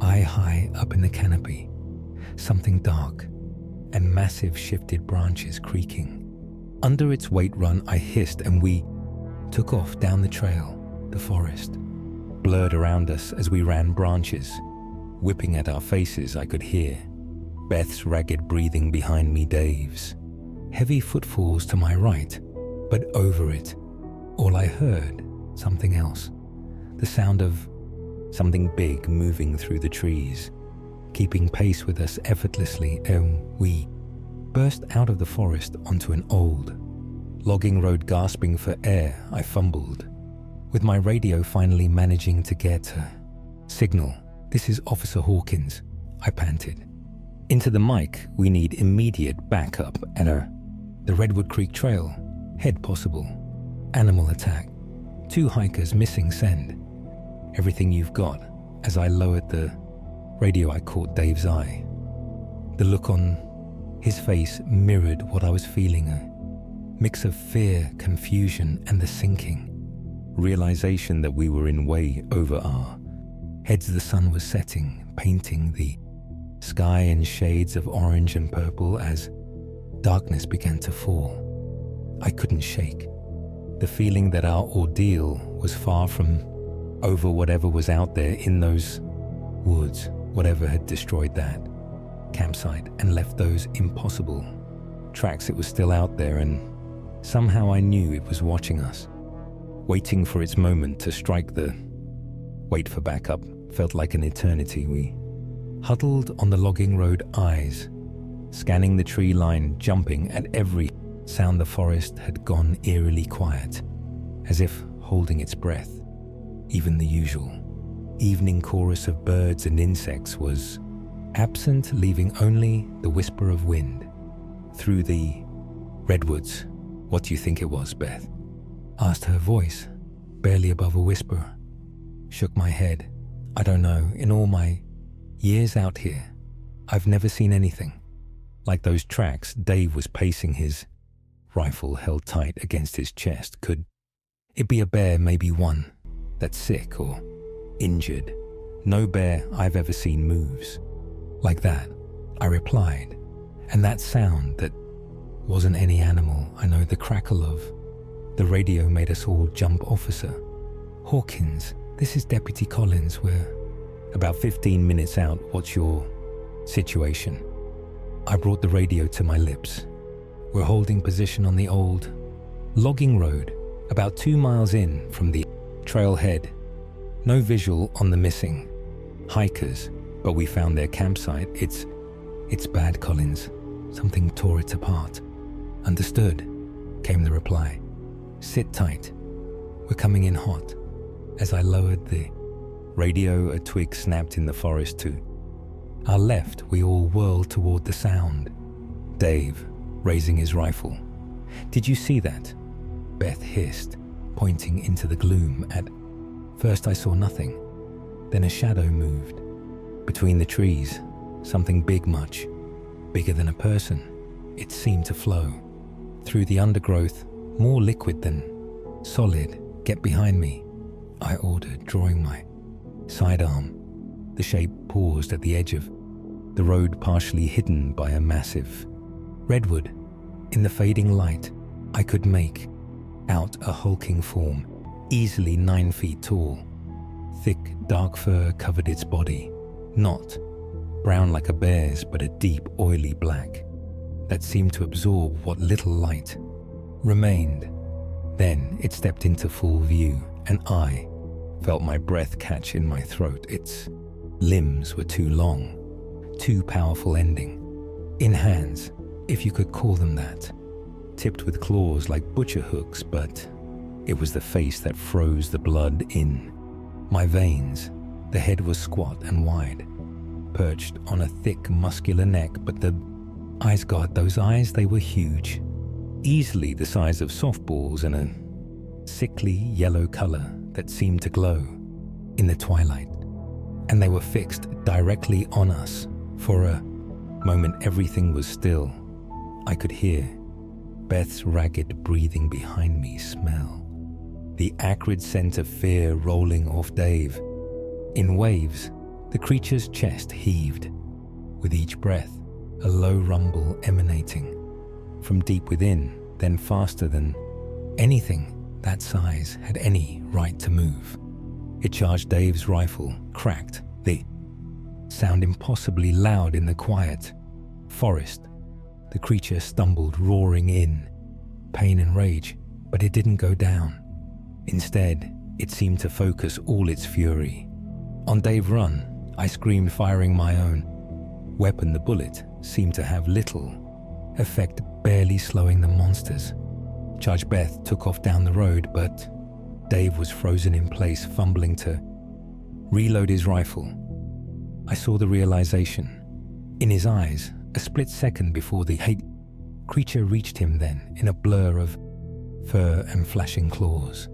eye, high up in the canopy. Something dark and massive shifted, branches creaking under its weight. "Run," I hissed, and we took off down the trail. The forest blurred around us as we ran, branches whipping at our faces. I could hear Beth's ragged breathing behind me, Dave's heavy footfalls to my right, but over it all I heard something else, the sound of something big moving through the trees, keeping pace with us effortlessly. We burst out of the forest onto an old logging road. Gasping for air, I fumbled with my radio, finally managing to get a signal. "This is Officer Hawkins," I panted into the mic. "We need immediate backup at the Redwood Creek Trail. Head possible. Animal attack. 2 hikers missing. Send everything you've got." As I lowered the radio, I caught Dave's eye The look on his face mirrored what I was feeling, a mix of fear, confusion, and the sinking realization that we were in way over our heads. The sun was setting, painting the sky in shades of orange and purple as darkness began to fall. I couldn't shake the feeling that our ordeal was far from over. Whatever was out there in those woods, whatever had destroyed that campsite and left those impossible tracks, it was still out there, and somehow I knew it was watching us, waiting for its moment to strike. The wait for backup felt like an eternity. We huddled on the logging road, eyes scanning the tree line, jumping at every sound. The forest had gone eerily quiet, as if holding its breath. Even the usual evening chorus of birds and insects was absent, leaving only the whisper of wind through the redwoods. "What do you think it was, Beth?" asked her voice, barely above a whisper. Shook my head. "I don't know. In all my years out here, I've never seen anything like those tracks." Dave was pacing, his rifle held tight against his chest. "Could it be a bear? Maybe one that's sick or injured. No bear I've ever seen moves like that," I replied. "And that sound, that wasn't any animal. I know." The crackle of the radio made us all jump. "Officer Hawkins, this is Deputy Collins. We're about 15 minutes out. What's your situation?" I brought the radio to my lips. "We're holding position on the old logging road, about 2 miles in from the trailhead. No visual on the missing hikers, but we found their campsite. It's bad, Collins. Something tore it apart." "Understood," came the reply. "Sit tight. We're coming in hot." As I lowered the radio, a twig snapped in the forest to our left. We all whirled toward the sound. Dave, raising his rifle. "Did you see that?" Beth hissed, pointing into the gloom. At first I saw nothing. Then a shadow moved between the trees, something big, much bigger than a person. It seemed to flow through the undergrowth, more liquid than solid. "Get behind me," I ordered, drawing my sidearm. The shape paused at the edge of the road, partially hidden by a massive redwood. In the fading light, I could make out a hulking form, easily 9 feet tall. Thick, dark fur covered its body, not brown like a bear's, but a deep, oily black that seemed to absorb what little light remained. Then it stepped into full view, and I felt my breath catch in my throat. Its limbs were too long, too powerful, ending in hands, if you could call them that, tipped with claws like butcher hooks, but it was the face that froze the blood in my veins. The head was squat and wide, perched on a thick, muscular neck, but the eyes, God, those eyes, they were huge, easily the size of softballs, and a sickly yellow color that seemed to glow in the twilight. And they were fixed directly on us. For a moment, everything was still. I could hear Beth's ragged breathing behind me, smell the acrid scent of fear rolling off Dave. In waves, the creature's chest heaved. With each breath, a low rumble emanating from deep within, then faster than anything that size had any right to move. It charged Dave's rifle, cracked, the sound impossibly loud in the quiet forest. The creature stumbled, roaring in pain and rage, but it didn't go down. Instead, it seemed to focus all its fury on Dave. "Run!" I screamed, firing my own weapon. The bullet seemed to have little effect, barely slowing the monsters. Judge Beth took off down the road, but Dave was frozen in place, fumbling to reload his rifle. I saw the realization in his eyes a split second before the hate creature reached him, then in a blur of fur and flashing claws.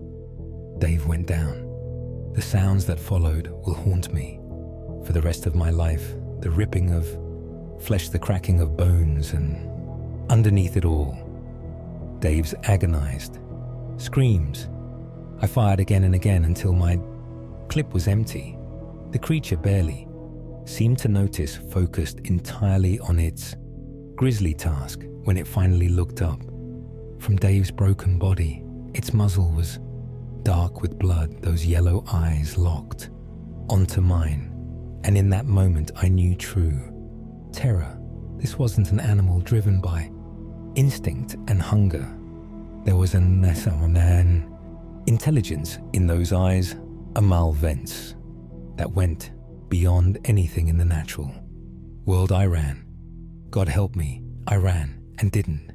Dave went down. The sounds that followed will haunt me for the rest of my life. The ripping of flesh the cracking of bones, and underneath it all, Dave's agonized screams. I fired again and again until my clip was empty. The creature barely seemed to notice, focused entirely on its grisly task when it finally looked up. From Dave's broken body, its muzzle was dark with blood, those yellow eyes locked onto mine. And in that moment, I knew true terror. This wasn't an animal driven by instinct and hunger. There was an intelligence in those eyes, a malevolence that went beyond anything in the natural world. I ran. God help me, I ran and didn't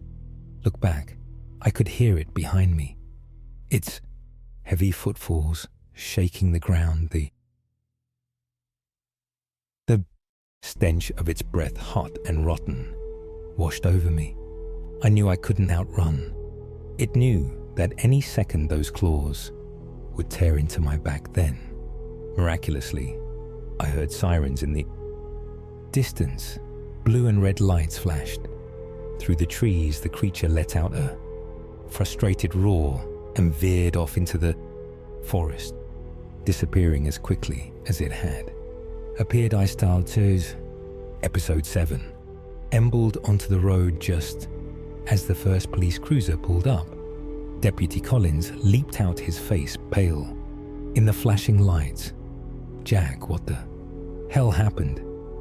look back. I could hear it behind me, its heavy footfalls shaking the ground, the stench of its breath, hot and rotten, washed over me. I knew I couldn't outrun. It knew that any second those claws would tear into my back. Then, miraculously, I heard sirens in the distance. Blue and red lights flashed. Through the trees, the creature let out a frustrated roar and veered off into the forest, disappearing as quickly as it had appeared. I Style 2's Episode 7 embled onto the road just as the first police cruiser pulled up. Deputy Collins leaped out, his face pale in the flashing lights. Jack, what the hell happened?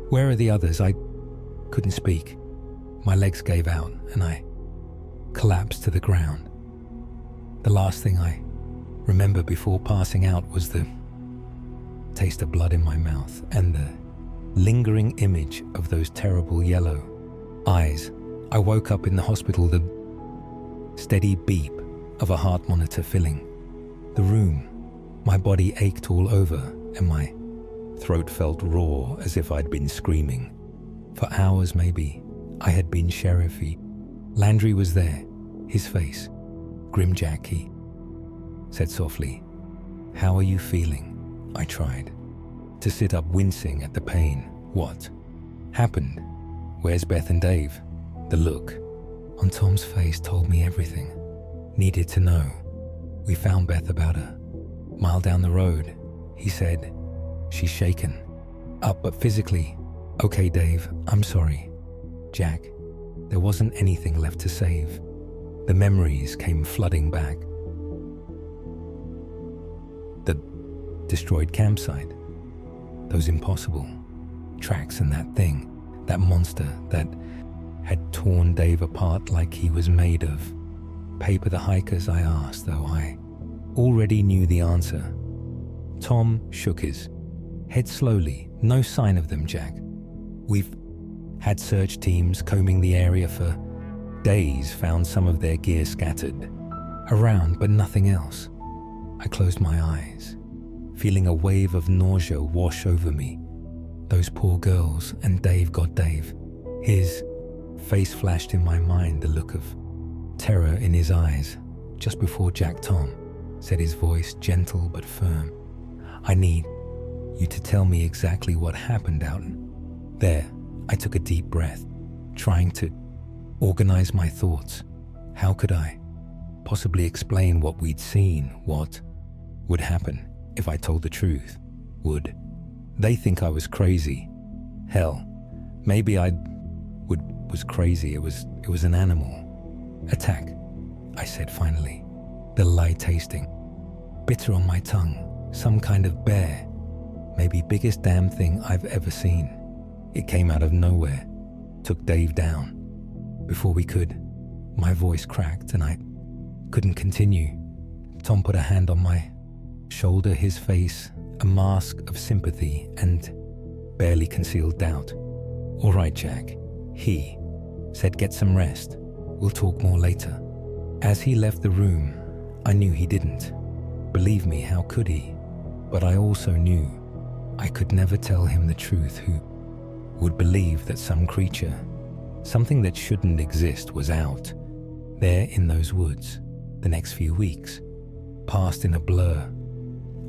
Where are the others? I couldn't speak. My legs gave out and I collapsed to the ground. The last thing I remember before passing out was the taste of blood in my mouth and the lingering image of those terrible yellow eyes. I woke up in the hospital, the steady beep of a heart monitor filling the room. My body ached all over and my throat felt raw as if I'd been screaming. For hours maybe, I had been sheriffy. Landry was there, his face grim. Jack, he said softly, "How are you feeling?" I tried to sit up, wincing at the pain. What happened? Where's Beth and Dave? The look on Tom's face told me everything. Needed to know. We found Beth about a mile down the road. He said, "She's shaken up, but physically okay." Dave, I'm sorry. Jack, there wasn't anything left to save. The memories came flooding back. The destroyed campsite, those impossible tracks, and that thing, that monster that had torn Dave apart like he was made of paper. The hikers, I asked, though I already knew the answer. Tom shook his head slowly. No sign of them, Jack. We've had search teams combing the area for days, found some of their gear scattered around, but nothing else. I closed my eyes, feeling a wave of nausea wash over me. Those poor girls, and Dave, God, Dave. His face flashed in my mind, the look of terror in his eyes. Just before Jack, Tom said, his voice gentle but firm, "I need you to tell me exactly what happened out there." I took a deep breath, trying to organize my thoughts. How could I possibly explain what we'd seen? What would happen if I told the truth? Would they think I was crazy? Hell, maybe was crazy. It was an animal attack, I said finally, the lie tasting bitter on my tongue. Some kind of bear, maybe biggest damn thing I've ever seen. It came out of nowhere, took Dave down. Before we could, my voice cracked and I couldn't continue. Tom put a hand on my shoulder, his face a mask of sympathy and barely concealed doubt. "All right, Jack," he said, "get some rest. We'll talk more later." As he left the room, I knew he didn't believe me. How could he? But I also knew I could never tell him the truth. Who would believe that some creature, something that shouldn't exist, was out there in those woods? The next few weeks passed in a blur.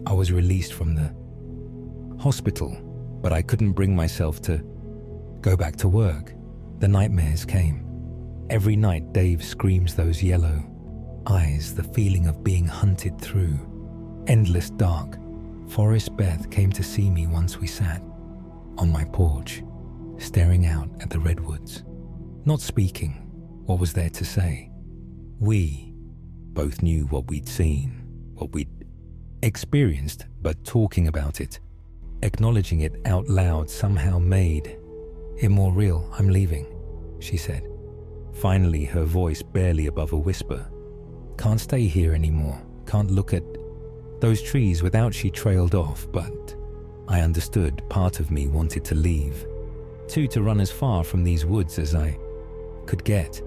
I was released from the hospital, but I couldn't bring myself to go back to work, the nightmares came. Every night Dave screams those yellow eyes, the feeling of being hunted through. Endless dark. Forrest Beth came to see me once we sat on my porch, staring out at the redwoods, not speaking. What was there to say? We both knew what we'd seen, what we'd experienced, but talking about it, acknowledging it out loud somehow made it more real. I'm leaving, she said. Finally, her voice barely above a whisper. Can't stay here anymore. Can't look at those trees without. She trailed off, but I understood. Part of me wanted to leave, to run as far from these woods as I could get,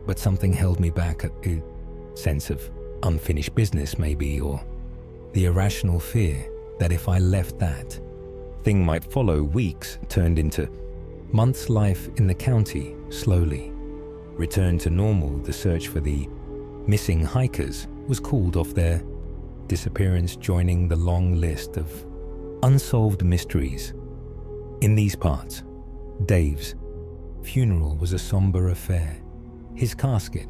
but something held me back. A sense of unfinished business maybe, or the irrational fear that if I left, that thing might follow. Weeks turned into months. Life in the county slowly returned to normal. The search for the missing hikers was called off their disappearance, joining the long list of unsolved mysteries. In these parts, Dave's funeral was a somber affair. His casket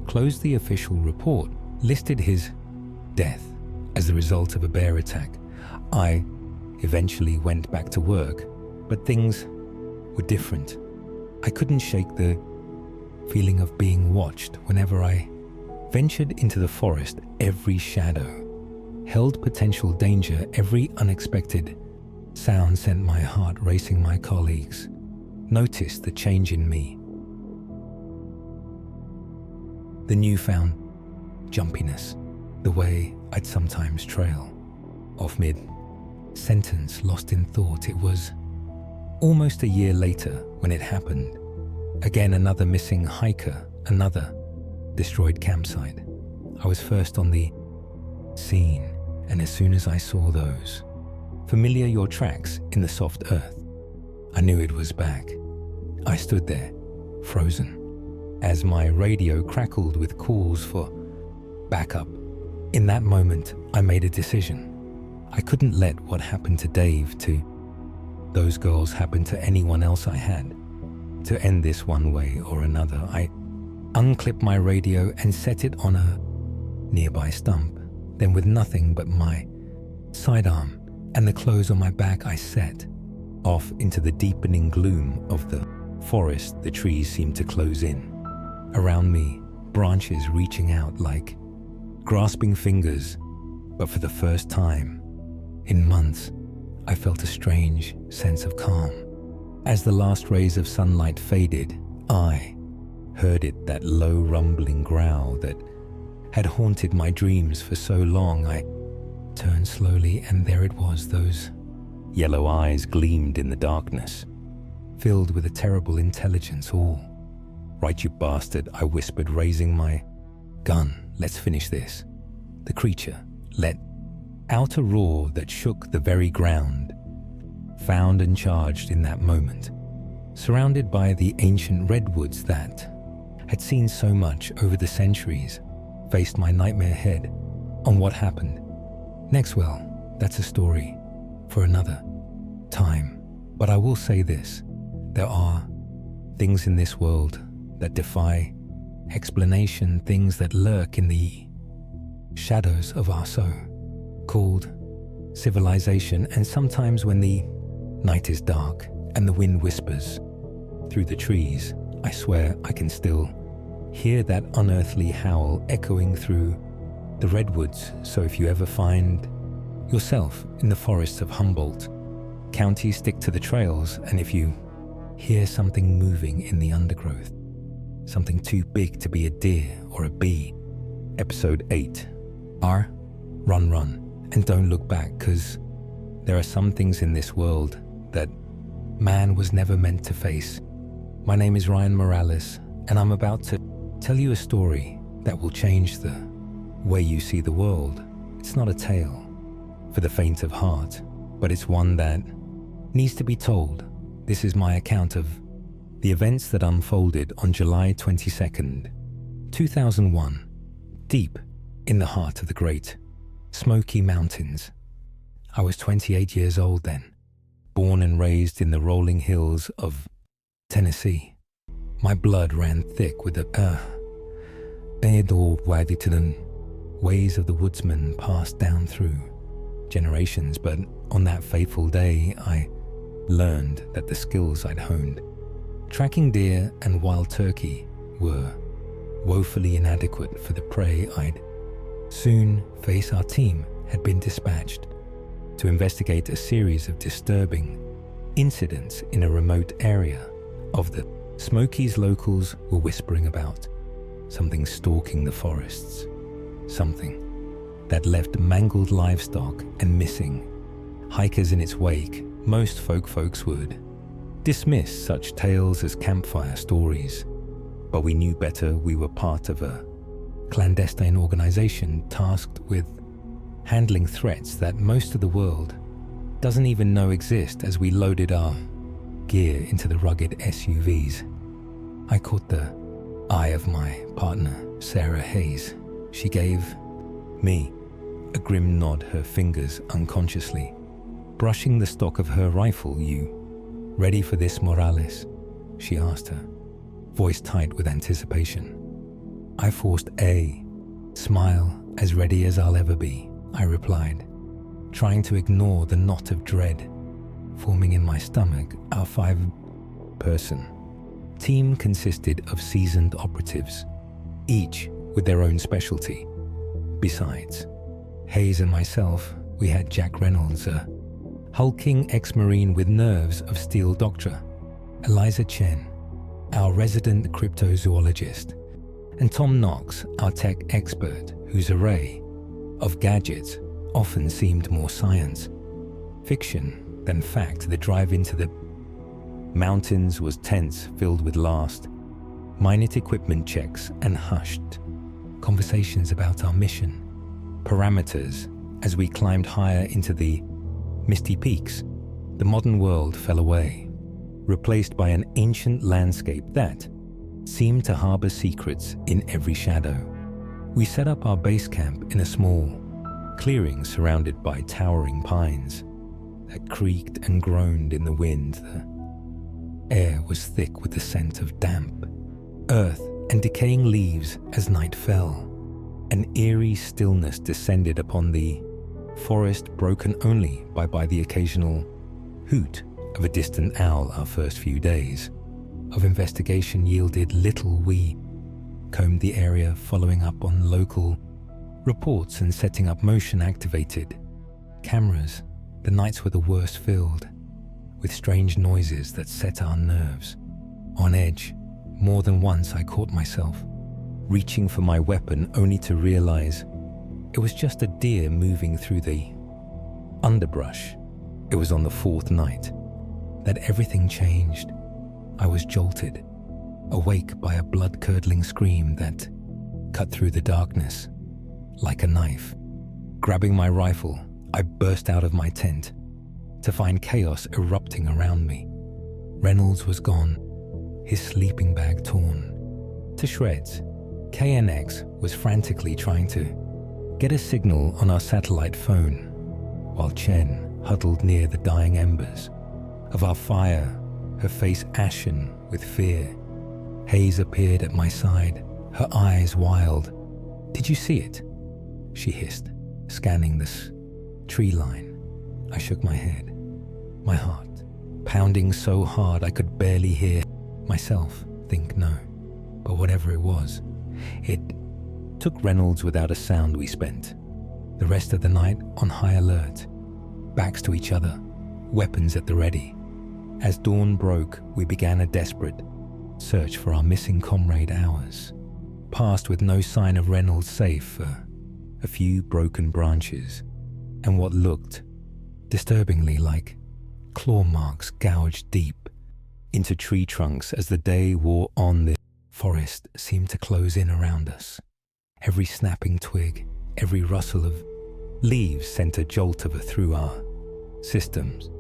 closed. The official report listed his death as the result of a bear attack. I eventually went back to work, but things were different. I couldn't shake the feeling of being watched. Whenever I ventured into the forest, every shadow held potential danger. Every unexpected sound sent my heart racing. My colleagues noticed the change in me, the newfound jumpiness, the way I'd sometimes trail off mid-sentence, lost in thought. It was almost a year later when it happened. Again, another missing hiker, another destroyed campsite. I was first on the scene, and as soon as I saw those familiar your tracks in the soft earth, I knew it was back. I stood there, frozen, as my radio crackled with calls for backup. In that moment, I made a decision. I couldn't let what happened to Dave, to those girls, happen to anyone else. I had to end this one way or another. I unclipped my radio and set it on a nearby stump. Then, with nothing but my sidearm and the clothes on my back, I set off into the deepening gloom of the forest. The trees seemed to close in around me, branches reaching out like grasping fingers. But for the first time in months, I felt a strange sense of calm. As the last rays of sunlight faded, I heard it, that low rumbling growl that had haunted my dreams for so long. I turned slowly, and there it was. Those yellow eyes gleamed in the darkness, filled with a terrible intelligence. All right, you bastard, I whispered, raising my gun. Let's finish this. The creature let out a roar that shook the very ground. Found and charged in that moment, surrounded by the ancient redwoods that had seen so much over the centuries, faced my nightmare head on what happened next. Well, that's a story for another time. But I will say this: there are things in this world that defy explanation, things that lurk in the shadows of our so-called civilization. And sometimes when the night is dark and the wind whispers through the trees, I swear I can still hear that unearthly howl echoing through the redwoods. So if you ever find yourself in the forests of Humboldt County, stick to the trails, and if you hear something moving in the undergrowth, something too big to be a deer or a bee, Episode 8, Run, and don't look back, because there are some things in this world that man was never meant to face. My name is Ryan Morales, and I'm about to tell you a story that will change the way you see the world. It's not a tale for the faint of heart, but it's one that needs to be told. This is my account of the events that unfolded on July 22nd, 2001, deep in the heart of the Great Smoky Mountains. I was 28 years old then, born and raised in the rolling hills of Tennessee. My blood ran thick with the ways of the woodsman passed down through generations, but on that fateful day I learned that the skills I'd honed, tracking deer and wild turkey, were woefully inadequate for the prey I'd soon face. Our team had been dispatched to investigate a series of disturbing incidents in a remote area of the Smokies. Locals were whispering about something stalking the forests, something that left mangled livestock and missing hikers in its wake. Most folks would dismiss such tales as campfire stories, but we knew better. We were part of a clandestine organization tasked with handling threats that most of the world doesn't even know exist. As we loaded our gear into the rugged SUVs, I caught the eye of my partner, Sarah Hayes. She gave me a grim nod, her fingers unconsciously brushing the stock of her rifle. "You ready for this, Morales?" she asked her, voice tight with anticipation. I forced a smile. "As ready as I'll ever be," I replied, trying to ignore the knot of dread forming in my stomach. Our 5-person team consisted of seasoned operatives, each with their own specialty. Besides Hayes and myself, we had Jack Reynolds, a hulking ex-Marine with nerves of steel, Dr. Eliza Chen, our resident cryptozoologist, and Tom Knox, our tech expert, whose array of gadgets often seemed more science fiction than fact. The drive into the mountains was tense, filled with last-minute equipment checks and hushed conversations about our mission parameters. As we climbed higher into the misty peaks, the modern world fell away, replaced by an ancient landscape that seemed to harbor secrets in every shadow. We set up our base camp in a small clearing surrounded by towering pines that creaked and groaned in the wind. The air was thick with the scent of damp earth and decaying leaves. As night fell, an eerie stillness descended upon the forest, broken only by the occasional hoot of a distant owl. Our first few days of investigation yielded little. We combed the area, following up on local reports and setting up motion-activated cameras. The nights were the worst, filled with strange noises that set our nerves on edge. More than once I caught myself reaching for my weapon, only to realize it was just a deer moving through the underbrush. It was on the 4th night that everything changed. I was jolted, awake by a blood-curdling scream that cut through the darkness like a knife. Grabbing my rifle, I burst out of my tent to find chaos erupting around me. Reynolds was gone, his sleeping bag torn to shreds. KNX was frantically trying to get a signal on our satellite phone, while Chen huddled near the dying embers of our fire, her face ashen with fear. Hayes appeared at my side, her eyes wild. "Did you see it?" she hissed, scanning this tree line. I shook my head, my heart pounding so hard I could barely hear myself think no. But whatever it was, it took Reynolds without a sound. We spent the rest of the night on high alert, backs to each other, weapons at the ready. As dawn broke, we began a desperate search for our missing comrade. Hours passed with no sign of Reynolds, save for a few broken branches and what looked disturbingly like claw marks gouged deep into tree trunks. As the day wore on, the forest seemed to close in around us. Every snapping twig, every rustle of leaves sent a jolt through our systems.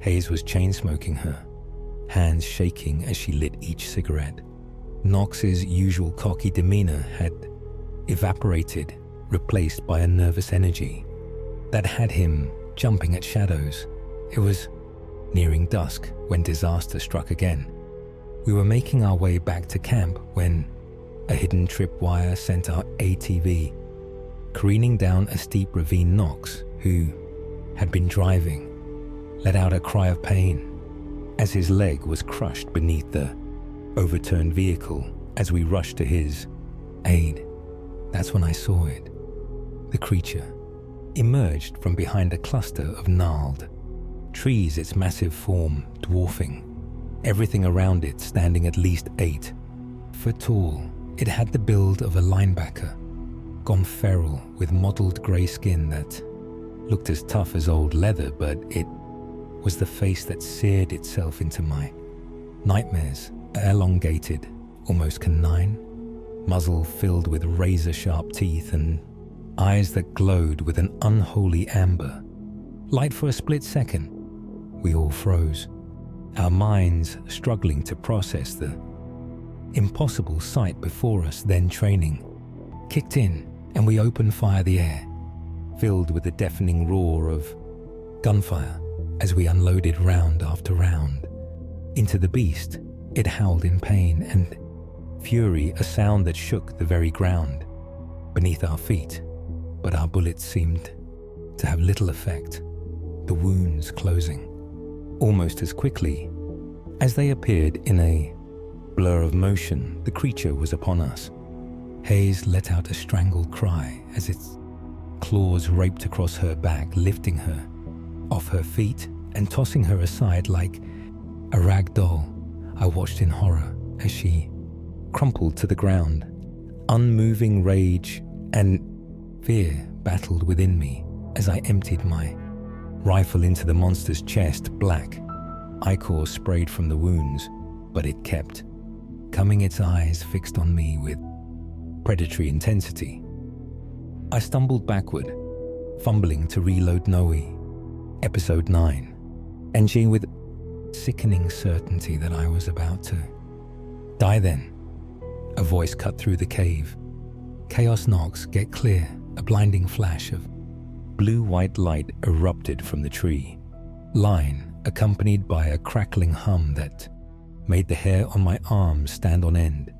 Hayes was chain-smoking, her hands shaking as she lit each cigarette. Knox's usual cocky demeanor had evaporated, replaced by a nervous energy that had him jumping at shadows. It was nearing dusk when disaster struck again. We were making our way back to camp when a hidden tripwire sent our ATV careening down a steep ravine. Knox, who had been driving, let out a cry of pain as his leg was crushed beneath the overturned vehicle as we rushed to his aid. That's when I saw it. The creature emerged from behind a cluster of gnarled trees, its massive form dwarfing everything around it, standing at least 8 foot tall. It had the build of a linebacker, gone feral with mottled grey skin that looked as tough as old leather, but it was the face that seared itself into my nightmares. Elongated, almost canine, muzzle filled with razor-sharp teeth and eyes that glowed with an unholy amber light. For a split second, we all froze, our minds struggling to process the impossible sight before us. Then training kicked in and we opened fire. The air filled with the deafening roar of gunfire as we unloaded round after round into the beast. It howled in pain and fury, a sound that shook the very ground beneath our feet, but our bullets seemed to have little effect, the wounds closing almost as quickly as they appeared. In a blur of motion, the creature was upon us. Hayes let out a strangled cry as its claws raped across her back, lifting her off her feet and tossing her aside like a rag doll. I watched in horror as she crumpled to the ground. Unmoving rage and fear battled within me as I emptied my rifle into the monster's chest. Black ichor sprayed from the wounds, but it kept coming, its eyes fixed on me with predatory intensity. I stumbled backward, fumbling to reload Noe, Episode 9, NG, with sickening certainty that I was about to die. Then a voice cut through the cave. Chaos Knox, get clear. A blinding flash of blue-white light erupted from the tree line, accompanied by a crackling hum that made the hair on my arms stand on end.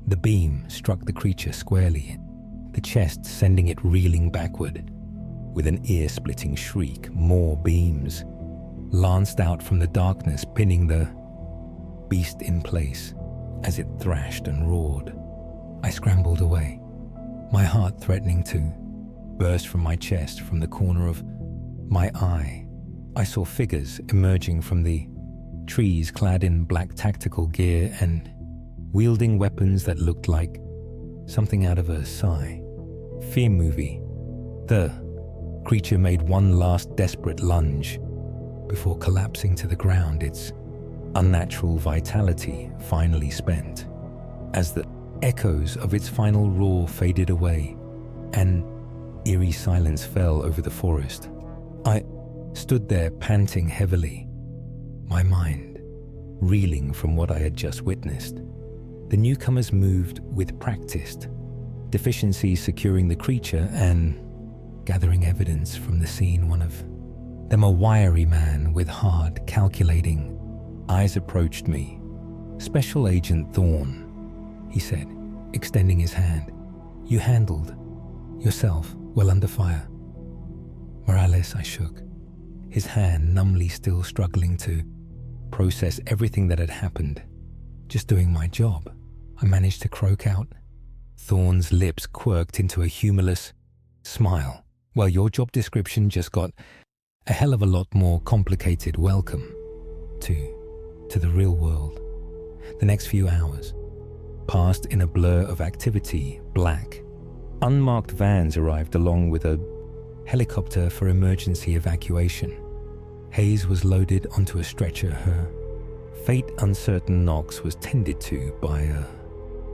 The beam struck the creature squarely in the chest, sending it reeling backward. With an ear-splitting shriek, more beams lanced out from the darkness, pinning the beast in place as it thrashed and roared. I scrambled away, my heart threatening to burst from my chest. From the corner of my eye, I saw figures emerging from the trees, clad in black tactical gear and wielding weapons that looked like something out of a sci-fi movie. The creature made one last desperate lunge before collapsing to the ground, its unnatural vitality finally spent. As the echoes of its final roar faded away, an eerie silence fell over the forest. I stood there panting heavily, my mind reeling from what I had just witnessed. The newcomers moved with practiced deficiency, securing the creature and gathering evidence from the scene. One of them, a wiry man with hard, calculating eyes, approached me. Special Agent Thorne, he said, extending his hand. You handled yourself well under fire. Morales, I shook, his hand numbly, still struggling to process everything that had happened. Just doing my job, I managed to croak out. Thorne's lips quirked into a humorless smile. Well, your job description just got a hell of a lot more complicated. Welcome to the real world. The next few hours passed in a blur of activity. Black, unmarked vans arrived along with a helicopter for emergency evacuation. Hayes was loaded onto a stretcher. Her fate uncertain Knox was tended to by a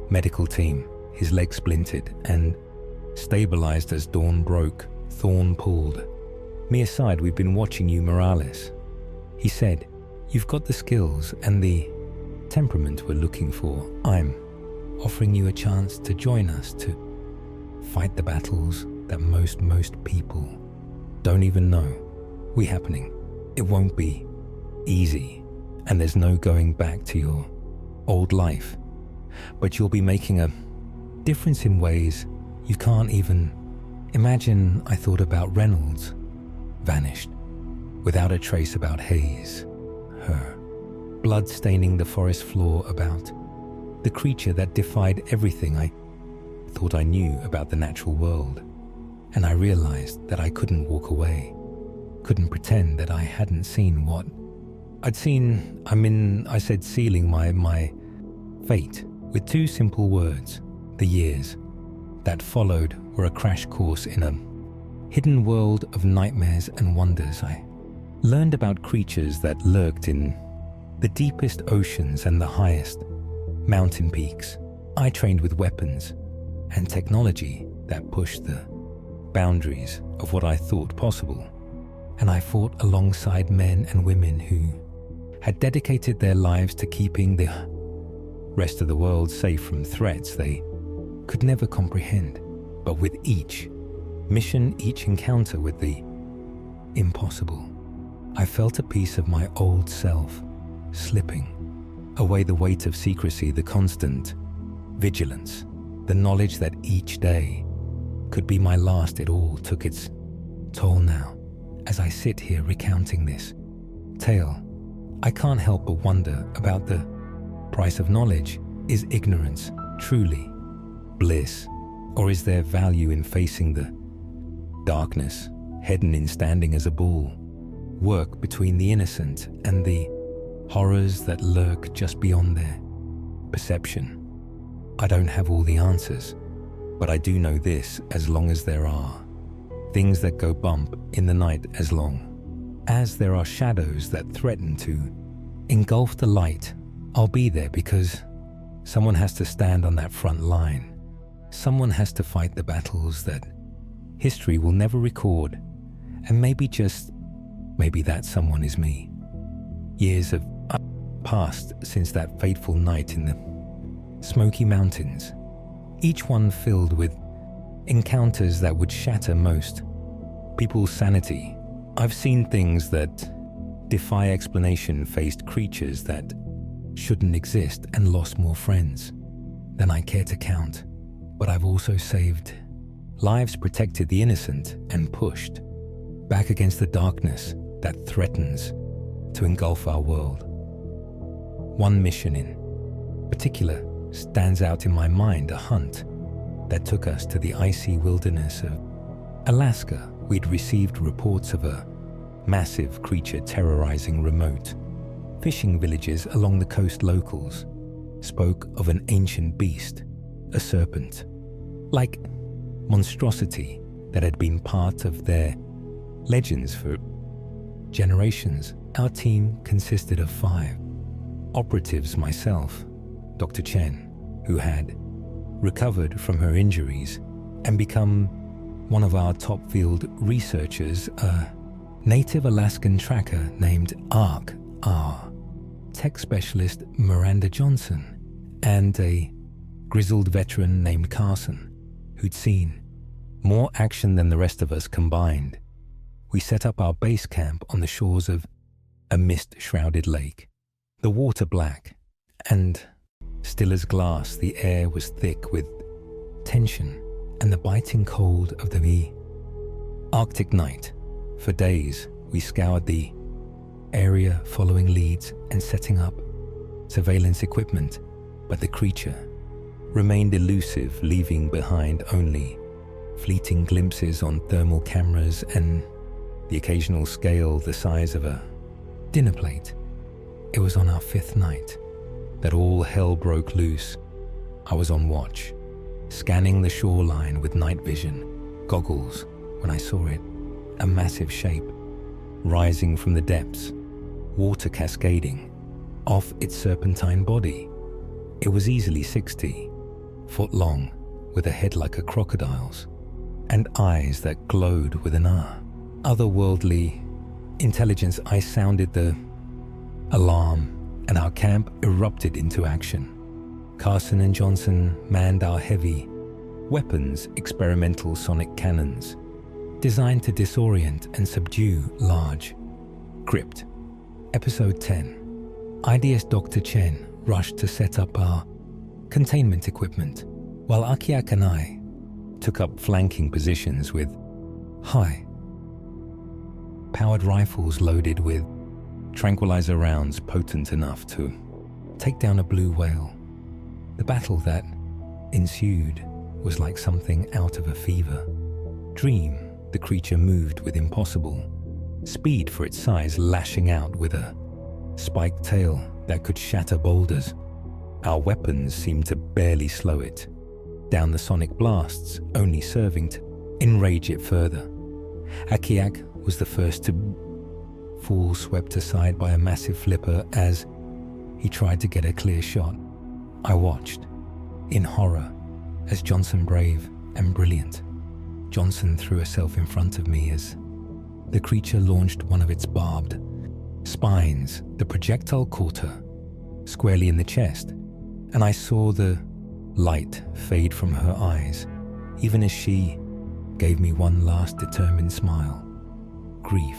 medical team, his leg splintered and stabilized as dawn broke. Thorne pulled me aside. We've been watching you, Morales, he said. You've got the skills and the temperament we're looking for. I'm offering you a chance to join us to fight the battles that most people don't even know we're happening. It won't be easy, and there's no going back to your old life, but you'll be making a difference in ways you can't even imagine. I thought about Reynolds, vanished, without a trace, about Hayes, her, blood staining the forest floor, about the creature that defied everything I thought I knew about the natural world. And I realized that I couldn't walk away, couldn't pretend that I hadn't seen what I'd seen. I said sealing my fate with two simple words. The years that followed were a crash course in a hidden world of nightmares and wonders. I learned about creatures that lurked in the deepest oceans and the highest mountain peaks. I trained with weapons and technology that pushed the boundaries of what I thought possible. And I fought alongside men and women who had dedicated their lives to keeping the rest of the world safe from threats they could never comprehend. But with each mission, each encounter with the impossible, I felt a piece of my old self slipping away, the weight of secrecy, the constant vigilance, the knowledge that each day could be my last. It all took its toll now. As I sit here recounting this tale, I can't help but wonder about the price of knowledge. Is ignorance truly bliss, or is there value in facing the darkness, hidden in standing as a bull, work between the innocent and the horrors that lurk just beyond their perception? I don't have all the answers, but I do know this: as long as there are things that go bump in the night, as long as there are shadows that threaten to engulf the light, I'll be there, because someone has to stand on that front line. Someone has to fight the battles that history will never record. And maybe, just maybe, that someone is me. Years have passed since that fateful night in the Smoky Mountains, each one filled with encounters that would shatter most people's sanity. I've seen things that defy explanation, faced creatures that shouldn't exist, and lost more friends than I care to count. But I've also saved lives, protected the innocent, and pushed back against the darkness that threatens to engulf our world. One mission in particular stands out in my mind: a hunt that took us to the icy wilderness of Alaska. We'd received reports of a massive creature terrorizing remote fishing villages along the coast. Locals spoke of an ancient beast, a serpent-like monstrosity that had been part of their legends for generations. Our team consisted of 5 operatives: myself, Dr. Chen, who had recovered from her injuries and become one of our top field researchers, a native Alaskan tracker named Ark, our tech specialist Miranda Johnson, and a grizzled veteran named Carson, who'd seen more action than the rest of us combined. We set up our base camp on the shores of a mist-shrouded lake, the water black and still as glass. The air was thick with tension and the biting cold of the Arctic night. For days, we scoured the area, following leads and setting up surveillance equipment, but the creature remained elusive, leaving behind only fleeting glimpses on thermal cameras and the occasional scale the size of a dinner plate. It was on our 5th night that all hell broke loose. I was on watch, scanning the shoreline with night vision goggles, when I saw it, a massive shape rising from the depths, water cascading off its serpentine body. It was easily 60 foot long, with a head like a crocodile's and eyes that glowed with an otherworldly intelligence. I sounded the alarm and our camp erupted into action. Carson and Johnson manned our heavy weapons, experimental sonic cannons designed to disorient and subdue large crypt. Episode 10. IDS Dr. Chen rushed to set up our containment equipment, while Akiak and I took up flanking positions with high-powered rifles loaded with tranquilizer rounds potent enough to take down a blue whale. The battle that ensued was like something out of a fever dream. The creature moved with impossible speed for its size, lashing out with a spiked tail that could shatter boulders. Our weapons seemed to barely slow it down, the sonic blasts only serving to enrage it further. Akiak was the first to fall, swept aside by a massive flipper as he tried to get a clear shot. I watched in horror as Johnson, brave and brilliant, Johnson threw herself in front of me as the creature launched one of its barbed spines. The projectile caught her squarely in the chest, and I saw the light fade from her eyes, even as she gave me one last determined smile. Grief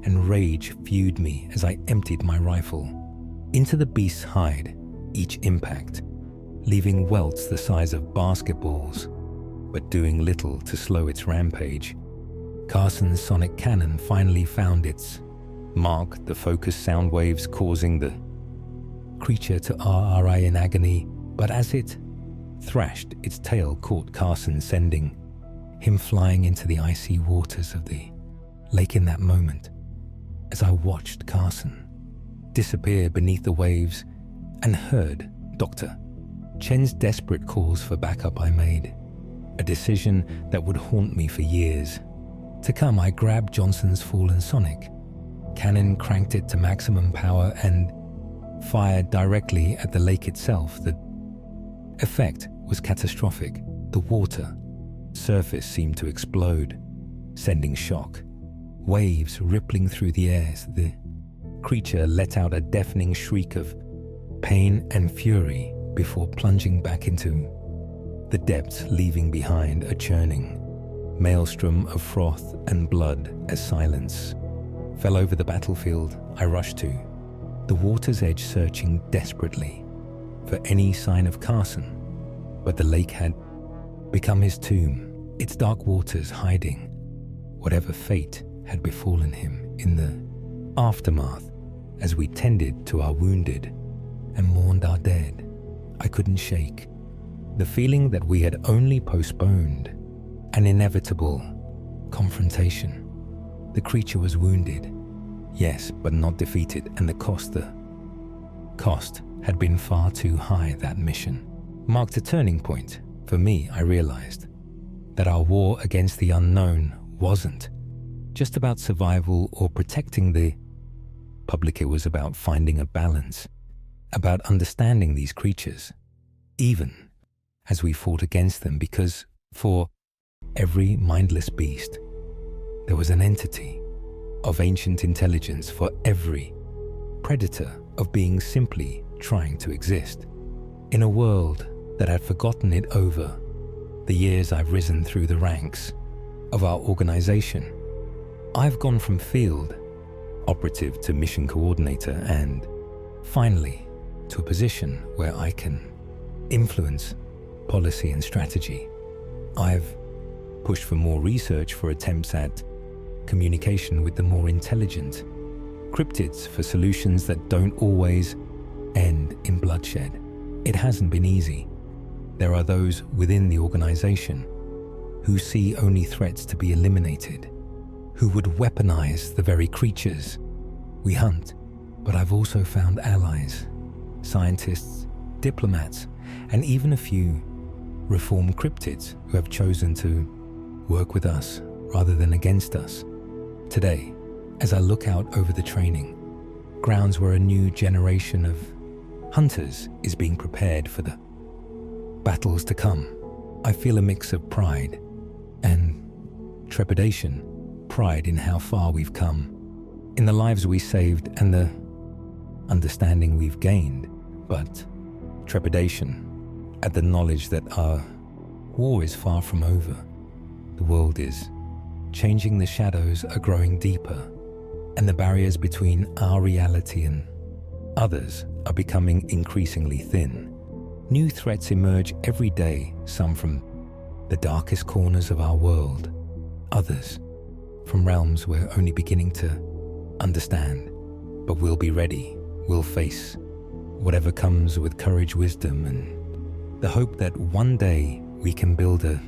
and rage fueled me as I emptied my rifle into the beast's hide, each impact leaving welts the size of basketballs, but doing little to slow its rampage. Carson's sonic cannon finally found its mark, the focused sound waves causing the creature to RRI in agony, but as it thrashed, its tail caught Carson, sending him flying into the icy waters of the lake. In that moment, as I watched Carson disappear beneath the waves and heard Dr. Chen's desperate calls for backup, I made a decision that would haunt me for years to come. I grabbed Johnson's fallen sonic cannon, cranked it to maximum power, and fired directly at the lake itself. The effect was catastrophic. The water surface seemed to explode, sending shock waves rippling through the air as the creature let out a deafening shriek of pain and fury before plunging back into the depths, leaving behind a churning maelstrom of froth and blood. As silence fell over the battlefield, I rushed to the water's edge, searching desperately for any sign of Carson, but the lake had become his tomb, its dark waters hiding whatever fate had befallen him. In the aftermath, as we tended to our wounded and mourned our dead, I couldn't shake the feeling that we had only postponed an inevitable confrontation. The creature was wounded, yes, but not defeated, and the cost had been far too high. That mission marked a turning point for me. I realized that our war against the unknown wasn't just about survival or protecting the public. It was about finding a balance, about understanding these creatures, even as we fought against them, because for every mindless beast, there was an entity of ancient intelligence. For every predator of being simply trying to exist. In a world that had forgotten it. Over the years I've risen through the ranks of our organization, I've gone from field operative to mission coordinator, and finally to a position where I can influence policy and strategy. I've pushed for more research, for attempts at communication with the more intelligent cryptids, for solutions that don't always end in bloodshed. It hasn't been easy. There are those within the organization who see only threats to be eliminated, who would weaponize the very creatures we hunt. But I've also found allies, scientists, diplomats, and even a few reformed cryptids who have chosen to work with us rather than against us. Today, as I look out over the training grounds where a new generation of hunters is being prepared for the battles to come, I feel a mix of pride and trepidation. Pride in how far we've come, in the lives we saved and the understanding we've gained, but trepidation at the knowledge that our war is far from over. The world is changing, the shadows are growing deeper, and the barriers between our reality and others are becoming increasingly thin. New threats emerge every day, some from the darkest corners of our world, others from realms we're only beginning to understand. But we'll be ready, we'll face whatever comes with courage, wisdom, and the hope that one day we can build a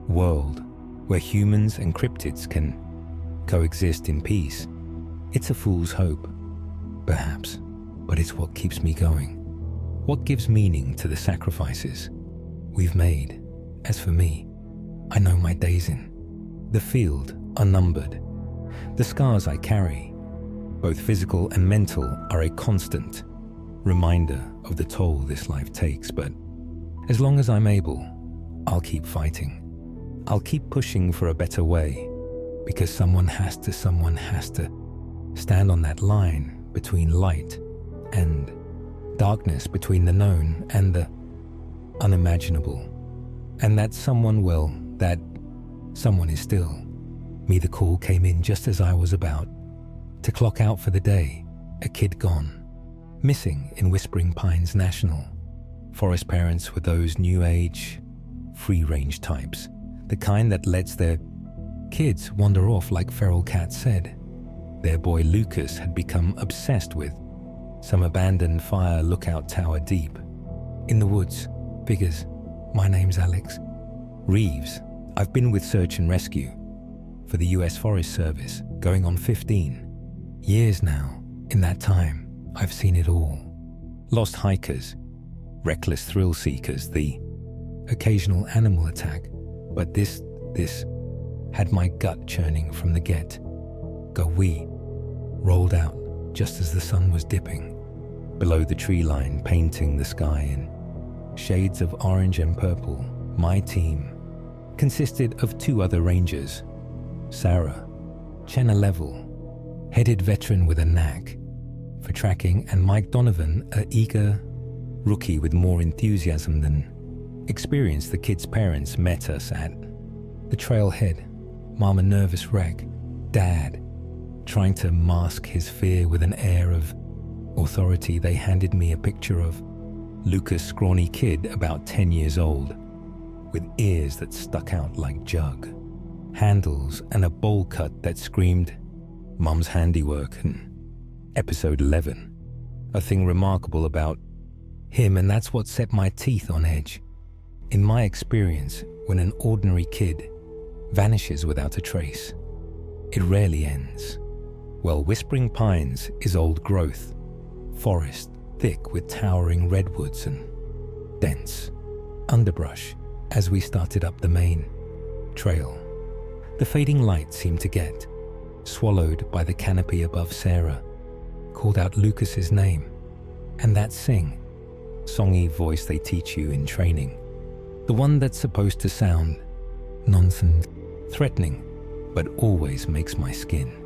world where humans and cryptids can coexist in peace. It's a fool's hope, perhaps, but it's what keeps me going. What gives meaning to the sacrifices we've made. As for me, I know my days in the field are numbered. The scars I carry, both physical and mental, are a constant reminder of the toll this life takes. But as long as I'm able, I'll keep fighting. I'll keep pushing for a better way, because someone has to stand on that line between light and darkness, between the known and the unimaginable. And that someone, well, that someone is still me. The call came in just as I was about to clock out for the day. A kid gone, missing in Whispering Pines National Forest. Parents were those new age, free-range types, the kind that lets their kids wander off like feral cats said. Their boy Lucas had become obsessed with some abandoned fire lookout tower deep in the woods. Figures, my name's Alex Reeves. I've been with search and rescue for the US Forest Service going on 15 years now. In that time, I've seen it all. Lost hikers, reckless thrill seekers, the occasional animal attack. But this had my gut churning from the get-go. We rolled out just as the sun was dipping below the tree line, painting the sky in shades of orange and purple. My team consisted of 2 other rangers, Sarah, Chenna Level, headed veteran with a knack for tracking, and Mike Donovan, a eager rookie with more enthusiasm than experience. The kids' parents met us at the trailhead. Mom a nervous wreck, Dad trying to mask his fear with an air of authority. They handed me a picture of Lucas, scrawny kid about 10 years old, with ears that stuck out like jug handles and a bowl cut that screamed Mom's handiwork. And episode 11, a thing remarkable about him, and that's what set my teeth on edge. In my experience, when an ordinary kid vanishes without a trace, it rarely ends. Well, Whispering Pines is old growth, forest thick with towering redwoods and dense underbrush. As we started up the main trail, the fading light seemed to get swallowed by the canopy above. Sarah called out Lucas's name, and that songy voice they teach you in training, the one that's supposed to sound nonsense, threatening, but always makes my skin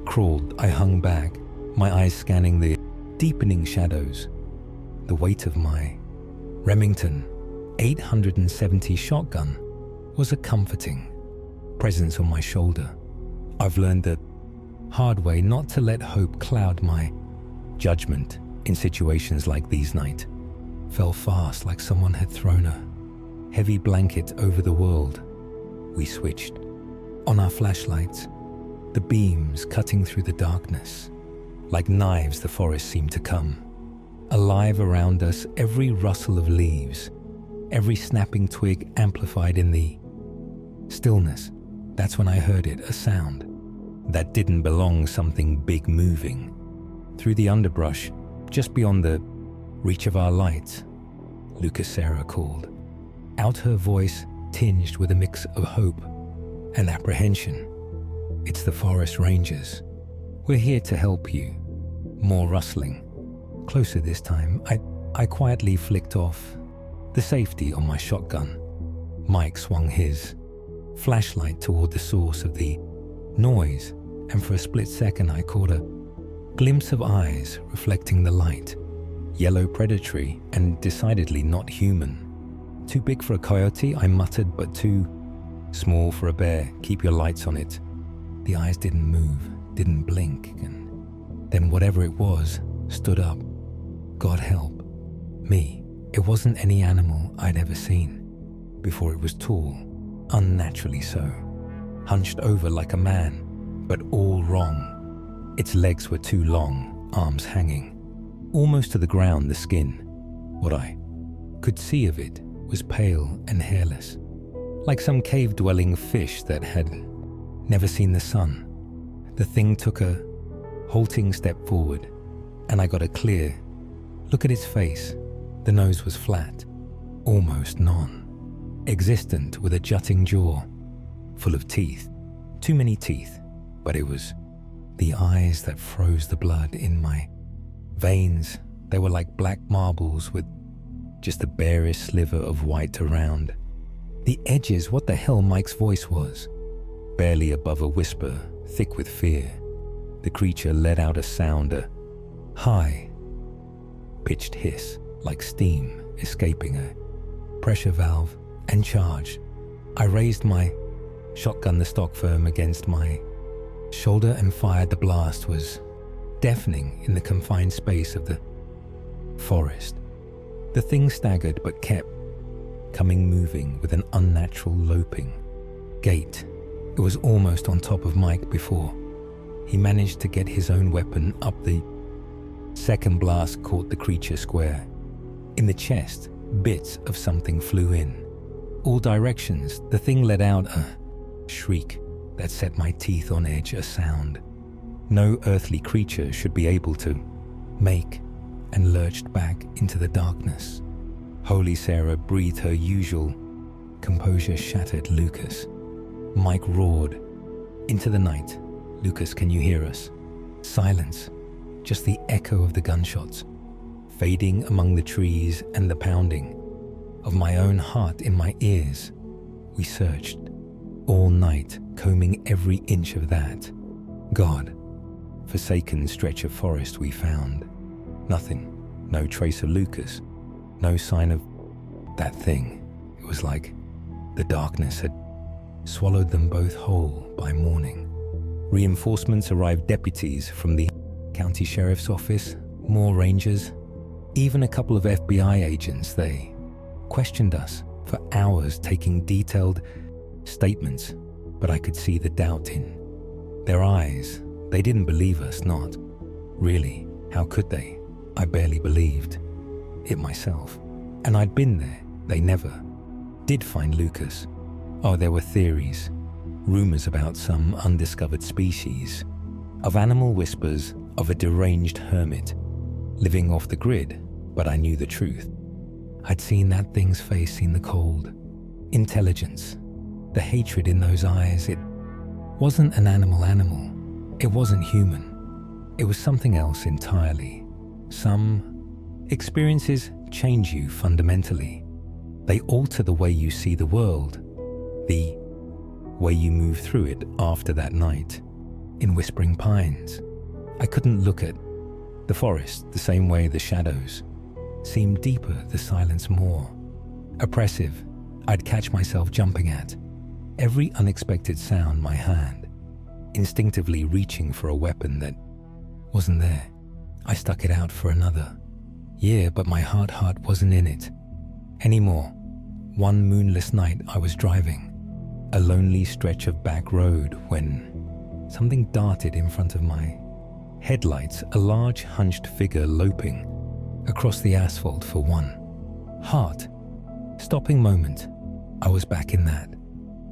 crawled. I hung back, my eyes scanning the deepening shadows. The weight of my Remington 870 shotgun was a comforting presence on my shoulder. I've learned the hard way not to let hope cloud my judgment in situations like these. Night fell fast, like someone had thrown a heavy blanket over the world. We switched on our flashlights, the beams cutting through the darkness. Like knives, the forest seemed to come alive around us, every rustle of leaves, every snapping twig amplified in the stillness. That's when I heard it, a sound that didn't belong, something big moving through the underbrush just beyond the reach of our lights. Lucas, Sarah called out, her voice tinged with a mix of hope and apprehension. It's the forest rangers. We're here to help you. More rustling. Closer this time. I quietly flicked off the safety on my shotgun. Mike swung his flashlight toward the source of the noise, and for a split second I caught a glimpse of eyes reflecting the light. Yellow, predatory, and decidedly not human. Too big for a coyote, I muttered, but too small for a bear. Keep your lights on it. The eyes didn't move, didn't blink, and then whatever it was stood up. God help me. It wasn't any animal I'd ever seen before. It was tall, unnaturally so, hunched over like a man, but all wrong. Its legs were too long, arms hanging almost to the ground. The skin, what I could see of it, was pale and hairless, like some cave-dwelling fish that had never seen the sun. The thing took a halting step forward, and I got a clear look at its face. The nose was flat, almost non-existent, with a jutting jaw full of teeth. Too many teeth, but it was the eyes that froze the blood in my veins. They were like black marbles with just the barest sliver of white around the edges. What the hell? Mike's voice was barely above a whisper, thick with fear. The creature let out a sound, a high-pitched hiss, like steam escaping a pressure valve, and charged. I raised my shotgun, the stock firm, against my shoulder and fired. The blast was deafening in the confined space of the forest. The thing staggered but kept coming, moving with an unnatural loping gait. It was almost on top of Mike before he managed to get his own weapon up. The second blast caught the creature square in the chest. Bits of something flew in all directions. The thing let out a shriek that set my teeth on edge, a sound no earthly creature should be able to make, and lurched back into the darkness. Holy Sarah breathed her usual composure shattered. Lucas. Mike roared into the night. Lucas, can you hear us? Silence, just the echo of the gunshots fading among the trees and the pounding of my own heart in my ears. We searched all night, combing every inch of that God-forsaken stretch of forest. We found nothing, no trace of Lucas, no sign of that thing. It was like the darkness had swallowed them both whole. By morning, reinforcements arrived, deputies from the county sheriff's office, more rangers, even a couple of FBI agents. They questioned us for hours, taking detailed statements, but I could see the doubt in their eyes. They didn't believe us, not really. How could they? I barely believed it myself. And I'd been there. They never did find Lucas. Oh, there were theories, rumors about some undiscovered species, of animal whispers, of a deranged hermit living off the grid, but I knew the truth. I'd seen that thing's face, seen the cold intelligence, the hatred in those eyes. It wasn't an animal. It wasn't human. It was something else entirely. Some experiences change you fundamentally. They alter the way you see the world, the way you move through it. After that night in Whispering Pines, I couldn't look at the forest the same way. The shadows seemed deeper, the silence more oppressive. I'd catch myself jumping at every unexpected sound, my hand instinctively reaching for a weapon that wasn't there. I stuck it out for another year, but my heart wasn't in it anymore. One moonless night, I was driving a lonely stretch of back road when something darted in front of my headlights, a large hunched figure loping across the asphalt. For one heart-stopping moment, I was back in that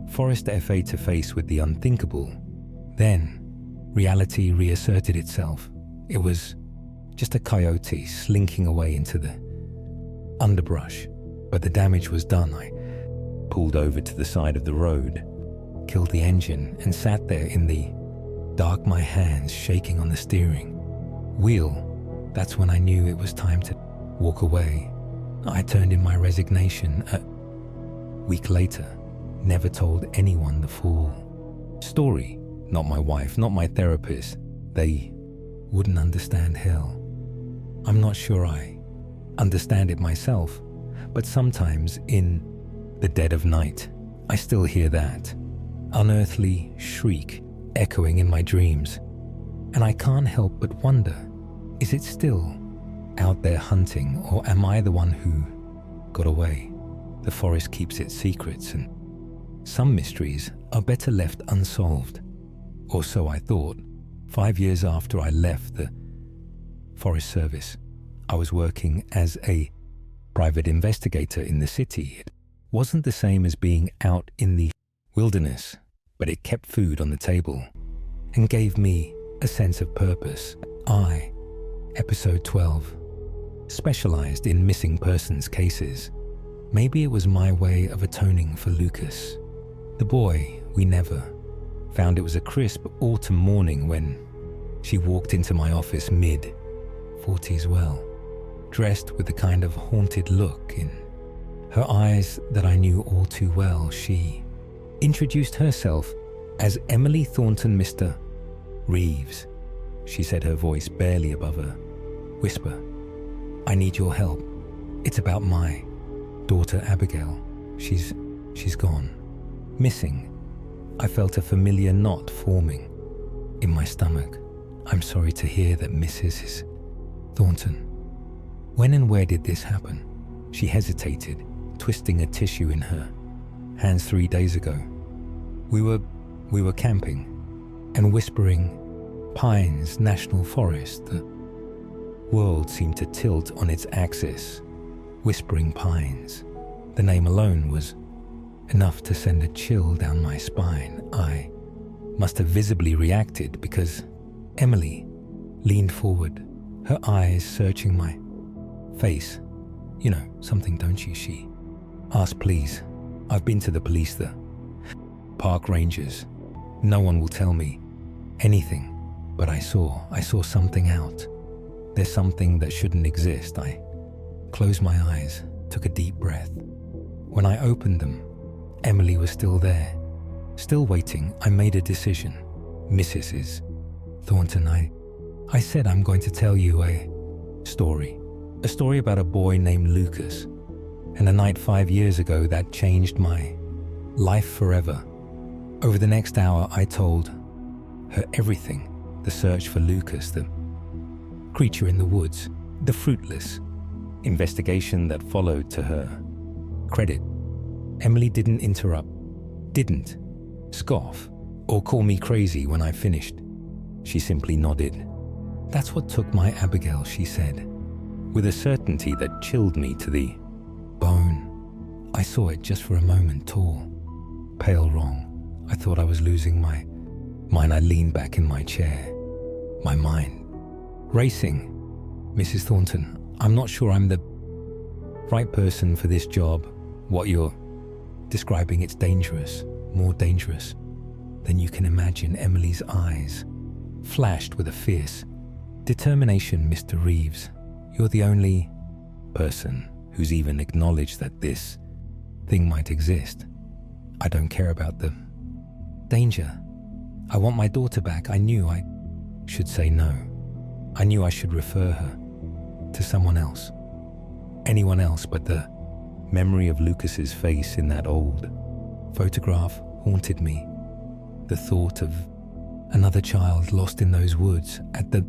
forest, FA to face with the unthinkable. Then reality reasserted itself. It was just a coyote slinking away into the underbrush, but the damage was done. I pulled over to the side of the road, killed the engine, and sat there in the dark, my hands shaking on the steering wheel. That's when I knew it was time to walk away. I turned in my resignation. A week later, never told anyone the full story. Not my wife, not my therapist. They wouldn't understand hell. I'm not sure I understand it myself, but sometimes in the dead of night, I still hear that unearthly shriek echoing in my dreams, and I can't help but wonder, is it still out there hunting, or am I the one who got away? The forest keeps its secrets, and some mysteries are better left unsolved. Or so I thought. 5 years after I left the Forest Service, I was working as a private investigator in the city. It wasn't the same as being out in the wilderness, but it kept food on the table and gave me a sense of purpose. I, episode 12, specialized in missing persons cases. Maybe it was my way of atoning for Lucas, the boy we never found. It was a crisp autumn morning when she walked into my office, mid-40s well, dressed with the kind of haunted look in her eyes that I knew all too well. She introduced herself as Emily Thornton, Mr. Reeves. She said, her voice barely above her whisper, "I need your help. It's about my daughter Abigail. She's gone. Missing." I felt a familiar knot forming in my stomach. "I'm sorry to hear that, Mrs. Thornton. When and where did this happen?" She hesitated, twisting a tissue in her hands. 3 days ago. We were camping and Whispering Pines National Forest. The world seemed to tilt on its axis. Whispering Pines. The name alone was enough to send a chill down my spine. I must have visibly reacted because Emily leaned forward, her eyes searching my face. "You know something, don't you?" she asked. "Please, I've been to the police, the park rangers. No one will tell me anything, but I saw something out. There's something that shouldn't exist." I closed my eyes, took a deep breath. When I opened them, Emily was still there, still waiting. I made a decision. "Mrs. Thornton, I said I'm going to tell you a story about a boy named Lucas, and a night 5 years ago that changed my life forever." Over the next hour, I told her everything: the search for Lucas, the creature in the woods, the fruitless investigation that followed. To her credit, Emily didn't interrupt, didn't scoff or call me crazy when I finished. She simply nodded. "That's what took my Abigail," she said, with a certainty that chilled me to the bone. I saw it just for a moment, tall, pale, wrong. I thought I was losing my mind. I leaned back in my chair, my mind racing. "Mrs. Thornton, I'm not sure I'm the right person for this job. What you're describing, it's dangerous, more dangerous than you can imagine." Emily's eyes flashed with a fierce determination. "Mr. Reeves, you're the only person who's even acknowledged that this thing might exist. I don't care about the danger. I want my daughter back." I knew I should say no. I knew I should refer her to someone else. Anyone else, but the memory of Lucas's face in that old photograph haunted me. The thought of another child lost in those woods at the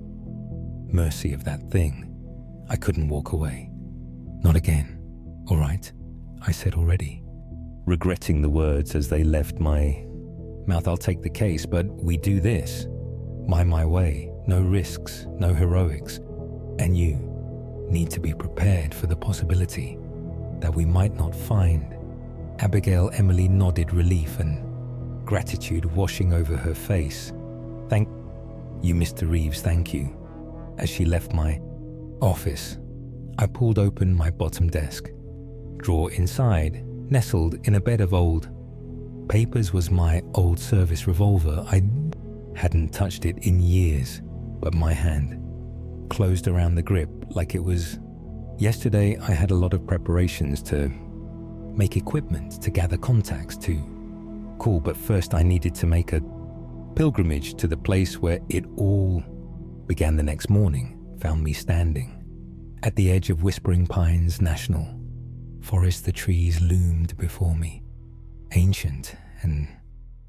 mercy of that thing. I couldn't walk away. "Not again." "All right," I said already, regretting the words as they left my mouth. "I'll take the case, but we do this my way. No risks, no heroics. And you need to be prepared for the possibility that we might not find Abigail." Emily nodded, relief and gratitude washing over her face. "Thank you, Mr. Reeves, thank you." As she left my office, I pulled open my bottom desk drawer. Inside, nestled in a bed of old papers, was my old service revolver. I hadn't touched it in years, but my hand closed around the grip like it was yesterday. I had a lot of preparations to make equipment, to gather contacts, to call, but first I needed to make a pilgrimage to the place where it all began. The next morning found me standing at the edge of Whispering Pines National Forest. The trees loomed before me, ancient and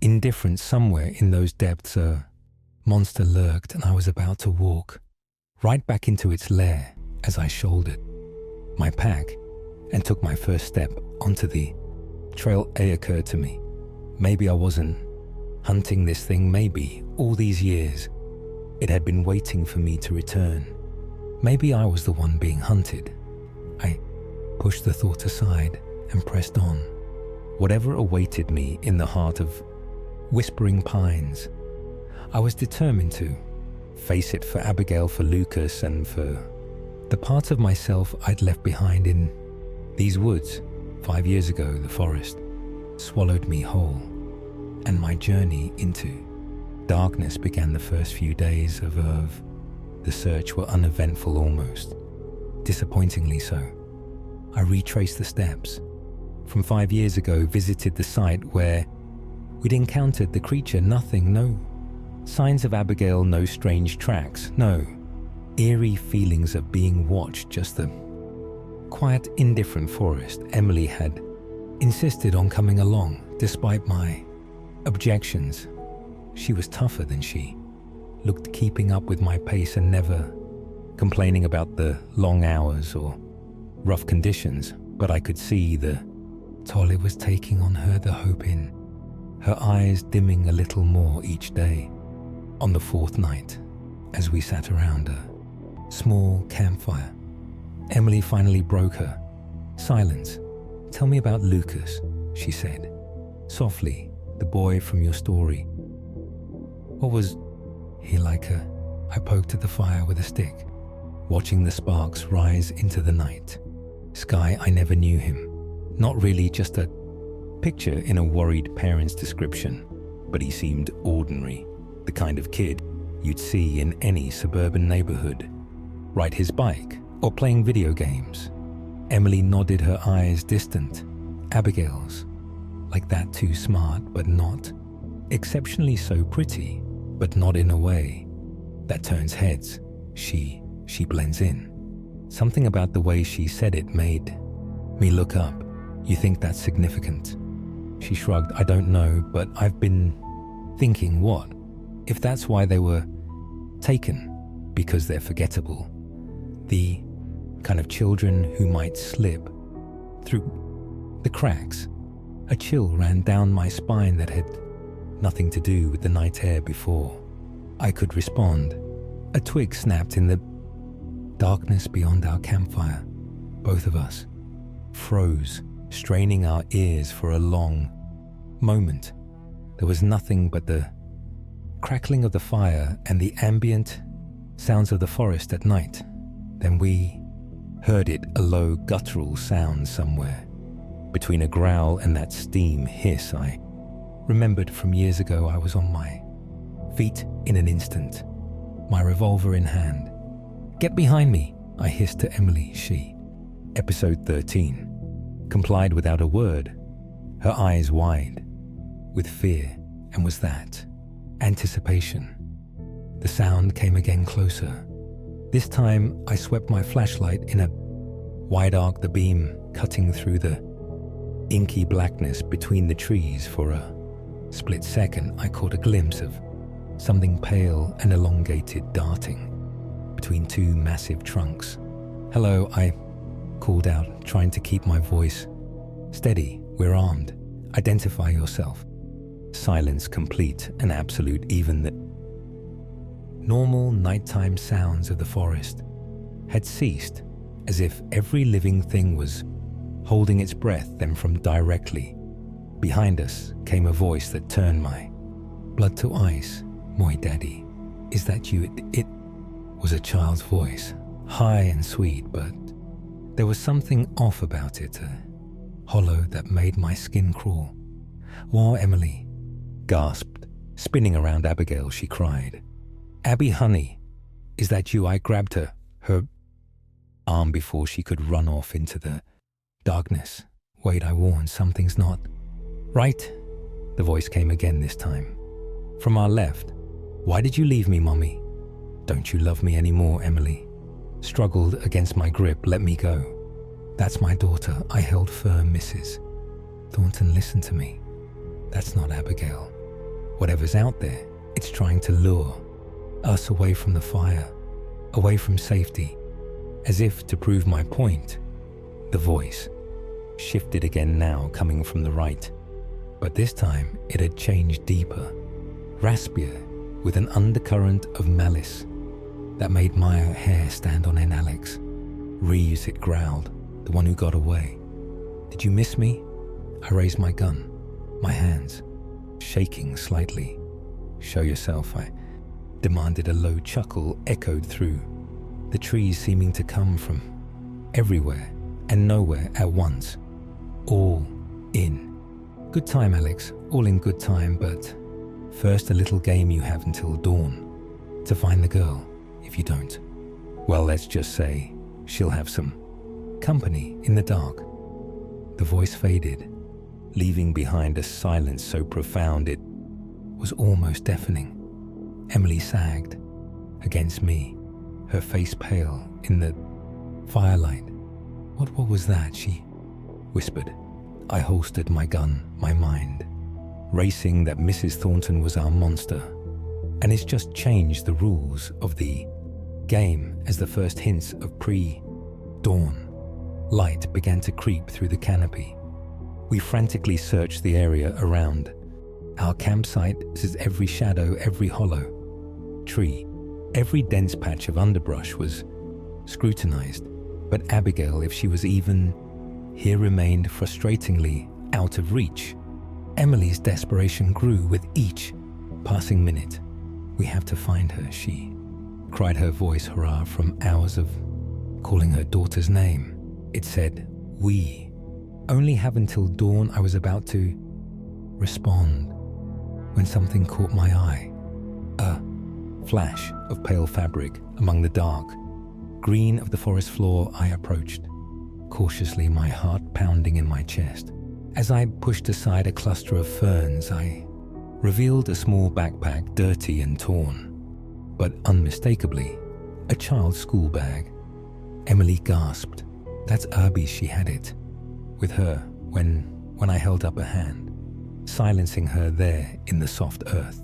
indifferent. Somewhere in those depths a monster lurked, and I was about to walk right back into its lair. as I shouldered my pack and took my first step onto the trail, it occurred to me, maybe I wasn't hunting this thing. Maybe all these years it had been waiting for me to return. Maybe I was the one being hunted. I pushed the thought aside and pressed on. Whatever awaited me in the heart of Whispering Pines, I was determined to face it for Abigail, for Lucas, and for the parts of myself I'd left behind in these woods. 5 years ago, the forest swallowed me whole, and my journey into darkness began. The first few days of the search were uneventful, almost disappointingly so. I retraced the steps from 5 years ago, visited the site where we'd encountered the creature. Nothing, no signs of Abigail, no strange tracks, no eerie feelings of being watched, just the quiet, indifferent forest. Emily had insisted on coming along despite my objections. She was tougher than she looked, keeping up with my pace and never complaining about the long hours or rough conditions. But I could see the toll it was taking on her, the hope in her eyes dimming a little more each day. On the fourth night, as we sat around a small campfire, Emily finally broke her silence. "Tell me about Lucas," she said softly, "the boy from your story. What was he like?" I poked at the fire with a stick, watching the sparks rise into the night sky. I never knew him. Not really, just a picture in a worried parent's description. But he seemed ordinary, the kind of kid you'd see in any suburban neighborhood, ride his bike or playing video games. Emily nodded, her eyes distant. Abigail's like that, too smart but not, exceptionally so pretty, but not in a way that turns heads. She blends in. Something about the way she said it made me look up. "You think that's significant?" She shrugged. "I don't know, but I've been thinking, what if that's why they were taken? Because they're forgettable. The kind of children who might slip through the cracks." A chill ran down my spine that had nothing to do with the night air before I could respond. A twig snapped in the darkness beyond our campfire. Both of us froze, straining our ears for a long moment. There was nothing but the crackling of the fire and the ambient sounds of the forest at night. Then we heard it, a low guttural sound somewhere between a growl and that steam hiss I remembered from years ago. I was on my feet in an instant, my revolver in hand. "Get behind me," I hissed to Emily. She, episode 13, complied without a word, her eyes wide with fear. And was that anticipation? The sound came again, closer. This time I swept my flashlight in a wide arc, the beam cutting through the inky blackness between the trees. For a split second I caught a glimpse of something pale and elongated darting between two massive trunks. "Hello," I called out, trying to keep my voice steady. "We're armed. Identify yourself." Silence complete and absolute. Even the normal nighttime sounds of the forest had ceased, as if every living thing was holding its breath. Then from directly behind us came a voice that turned my blood to ice. "Moi daddy, is that you?" It was a child's voice, high and sweet, but there was something off about it, hollow, that made my skin crawl. "Wow," Emily gasped, spinning around Abigail. She cried, "Abby, honey, is that you?" I grabbed her arm before she could run off into the darkness. "Wait," I warned, "something's not right." The voice came again, this time from our left. "Why did you leave me, Mommy?" "Don't you love me anymore?" Emily struggled against my grip. "Let me go." "That's my daughter." I held firm. "Mrs. Thornton, listen to me. That's not Abigail. Whatever's out there, it's trying to lure us away from the fire, away from safety. As if to prove my point, the voice shifted again, now coming from the right. But this time it had changed deeper, raspier, with an undercurrent of malice that made my hair stand on end. "Alex, Reeves," it growled, "the one who got away. Did you miss me?" I raised my gun, my hands shaking slightly. "Show yourself," I demanded. A low chuckle echoed through the trees, seeming to come from everywhere and nowhere at once. "All in good time, Alex, all in good time, but first a little game you have until dawn to find the girl. If you don't, well, let's just say she'll have some company in the dark." The voice faded, leaving behind a silence so profound it was almost deafening. Emily sagged against me, her face pale in the firelight. What was that?" she whispered. I holstered my gun, my mind racing that Mrs. Thornton was our monster, and it's just changed the rules of the game as the first hints of pre-dawn light began to creep through the canopy. We frantically searched the area around our campsite, as every shadow, every hollow tree, every dense patch of underbrush was scrutinized. But Abigail, if she was even here, remained frustratingly out of reach. Emily's desperation grew with each passing minute. "We have to find her," she cried, her voice hurrah from hours of calling her daughter's name. It said, "We only have until dawn." I was about to respond when something caught my eye. A flash of pale fabric among the dark green of the forest floor. I approached cautiously, my heart pounding in my chest. As I pushed aside a cluster of ferns, I revealed a small backpack, dirty and torn, but unmistakably a child's school bag. Emily gasped. "That's Abby's, she had it with her when I held up a hand, silencing her there in the soft earth.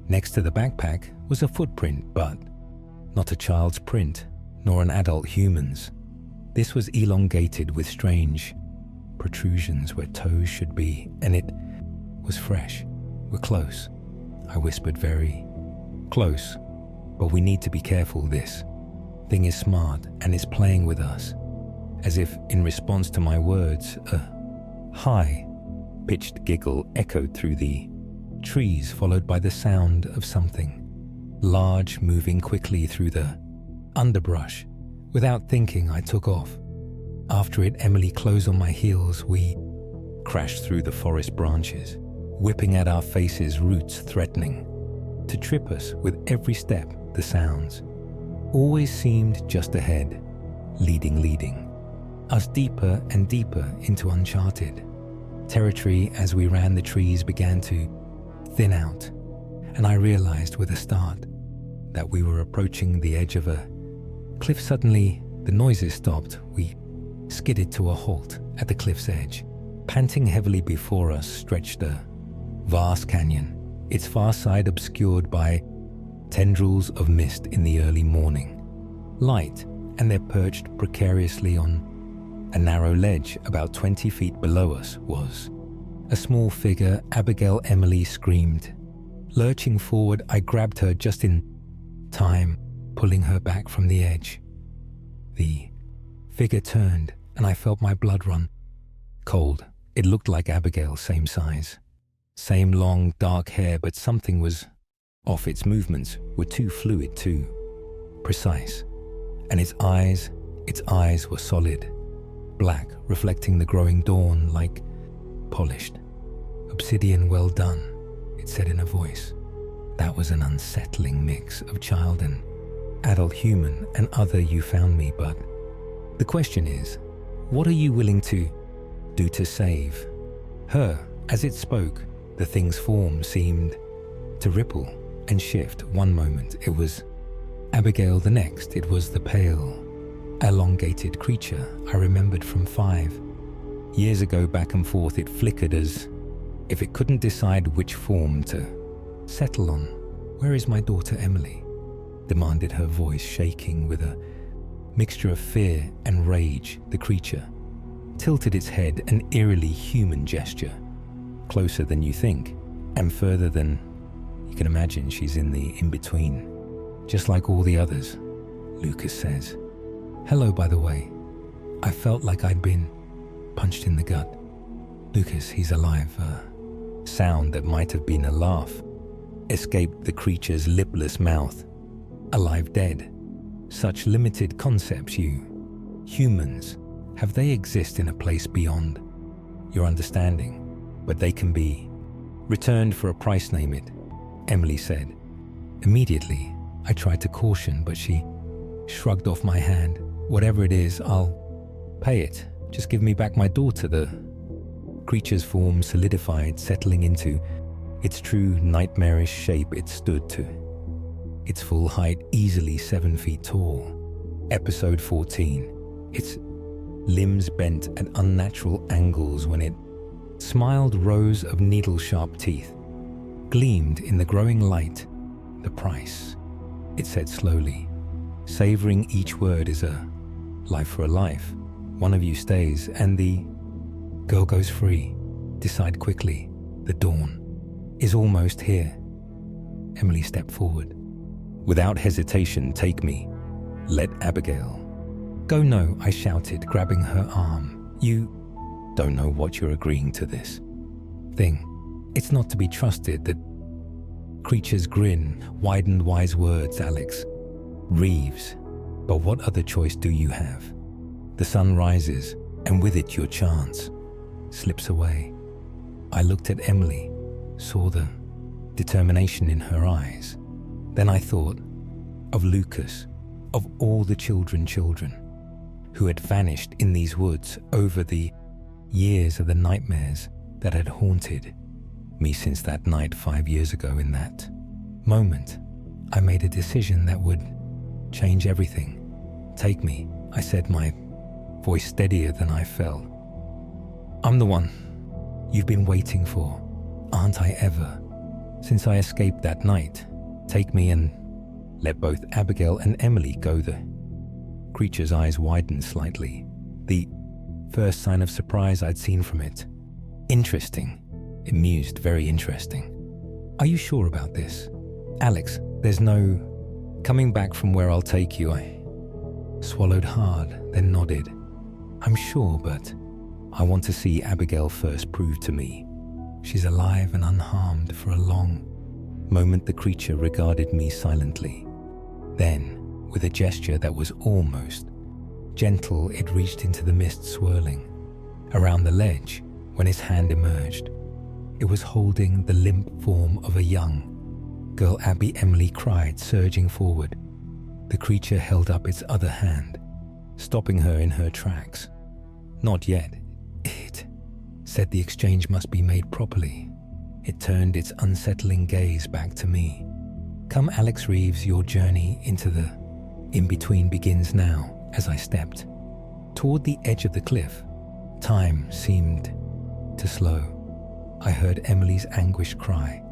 Next to the backpack was a footprint, but not a child's print, nor an adult human's. This was elongated with strange protrusions where toes should be, and it was fresh. "We're close," I whispered, "very close, but we need to be careful. This thing is smart and is playing with us." As if in response to my words, a high-pitched giggle echoed through the trees, followed by the sound of something large moving quickly through the underbrush. Without thinking, I took off. After it, Emily closed on my heels. We crashed through the forest branches, whipping at our faces, roots threatening to trip us with every step. The sounds always seemed just ahead, leading us deeper and deeper into uncharted territory. As we ran, the trees began to thin out, and I realized with a start that we were approaching the edge of a cliff. Suddenly, the noises stopped. We skidded to a halt at the cliff's edge. Panting heavily before us stretched a vast canyon, its far side obscured by tendrils of mist in the early morning light, and there perched precariously on a narrow ledge about 20 feet below us was a small figure. Abigail. Emily screamed. Lurching forward, I grabbed her just in time, pulling her back from the edge. The figure turned, and I felt my blood run cold. It looked like Abigail, same size, same long, dark hair, but something was off. Its movements were too fluid, too precise, and its eyes were solid, black, reflecting the growing dawn like polished obsidian. "Well done," it said in a voice that was an unsettling mix of child and adult, human and other. "You found me, but the question is, what are you willing to do to save her?" As it spoke, the thing's form seemed to ripple and shift. One moment it was Abigail, the next it was the pale, elongated creature I remembered from 5 years ago. Back and forth it flickered as if it couldn't decide which form to settle on. "Where is my daughter Emily?" demanded her voice, shaking with a Mixture of fear and rage, the creature tilted its head, an eerily human gesture. Closer than you think, and further than you can imagine. She's in the in-between, just like all the others, Lucas says. Hello, by the way. I felt like I'd been punched in the gut. Lucas, he's alive. A sound that might have been a laugh escaped the creature's lipless mouth. Alive, dead. Such limited concepts, you humans. Have they exist in a place beyond your understanding? But they can be returned for a price, name it, Emily said. Immediately, I tried to caution, but she shrugged off my hand. Whatever it is, I'll pay it. Just give me back my daughter. The creature's form solidified, settling into its true nightmarish shape it stood to. Its full height, easily 7 feet tall. Episode 14. Its limbs bent at unnatural angles when it smiled. Rows of needle-sharp teeth gleamed in the growing light. The price, it said slowly, savoring each word, is a life for a life. One of you stays, and the girl goes free. Decide quickly. The dawn is almost here. Emily stepped forward. Without hesitation, take me. Let Abigail go. No, I shouted, grabbing her arm. You don't know what you're agreeing to this thing. It's not to be trusted. The creature's grin widened. Wise words, Alex Reeves. But what other choice do you have? The sun rises, and with it your chance slips away. I looked at Emily, saw the determination in her eyes. Then I thought of Lucas, of all the children who had vanished in these woods over the years of the nightmares that had haunted me since that night 5 years ago. In that moment, I made a decision that would change everything. Take me, I said, my voice steadier than I felt. I'm the one you've been waiting for, aren't I ever? Since I escaped that night, take me and let both Abigail and Emily go. The creature's eyes widened slightly, the first sign of surprise I'd seen from it. Interesting, it mused, very interesting. Are you sure about this? Alex, there's no coming back from where I'll take you. I swallowed hard, then nodded. I'm sure, but I want to see Abigail first. Prove to me she's alive and unharmed. For a long moment, the creature regarded me silently. Then, with a gesture that was almost gentle, it reached into the mist swirling around the ledge. When his hand emerged, it was holding the limp form of a young girl. Abby, Emily cried, surging forward. The creature held up its other hand, stopping her in her tracks. Not yet, it said. The exchange must be made properly. It turned its unsettling gaze back to me. Come, Alex Reeves, your journey into the in-between begins now. As I stepped toward the edge of the cliff, time seemed to slow. I heard Emily's anguished cry,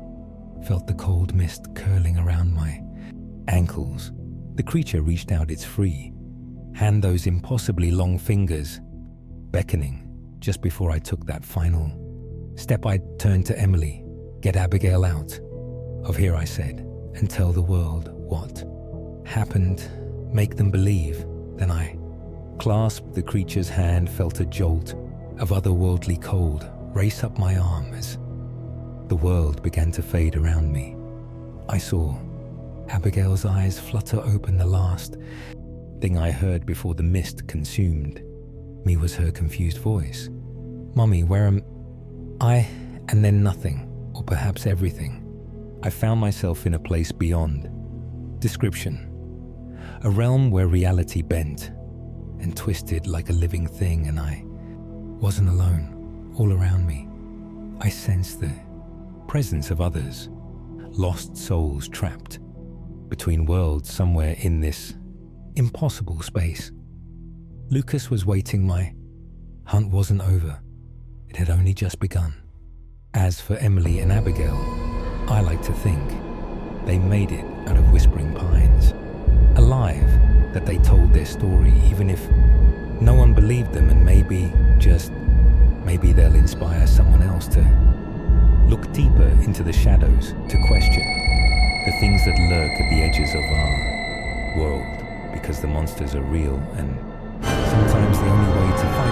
felt the cold mist curling around my ankles. The creature reached out its free hand, those impossibly long fingers beckoning. Just before I took that final step, I turned to Emily. Get Abigail out of here, I said, and tell the world what happened. Make them believe. Then I clasped the creature's hand, felt a jolt of otherworldly cold race up my arm as the world began to fade around me. I saw Abigail's eyes flutter open. The last thing I heard before the mist consumed me was her confused voice. Mummy, where am I? And then nothing, or perhaps everything. I found myself in a place beyond description. A realm where reality bent and twisted like a living thing, and I wasn't alone. All around me, I sensed the presence of others, lost souls trapped between worlds somewhere in this impossible space. Lucas was waiting. My hunt wasn't over. It had only just begun. As for Emily and Abigail, I like to think they made it out of whispering pines. alive that they told their story, even if no one believed them, and maybe they'll inspire someone else to look deeper into the shadows, to question the things that lurk at the edges of our world, because the monsters are real, and sometimes the only way to fight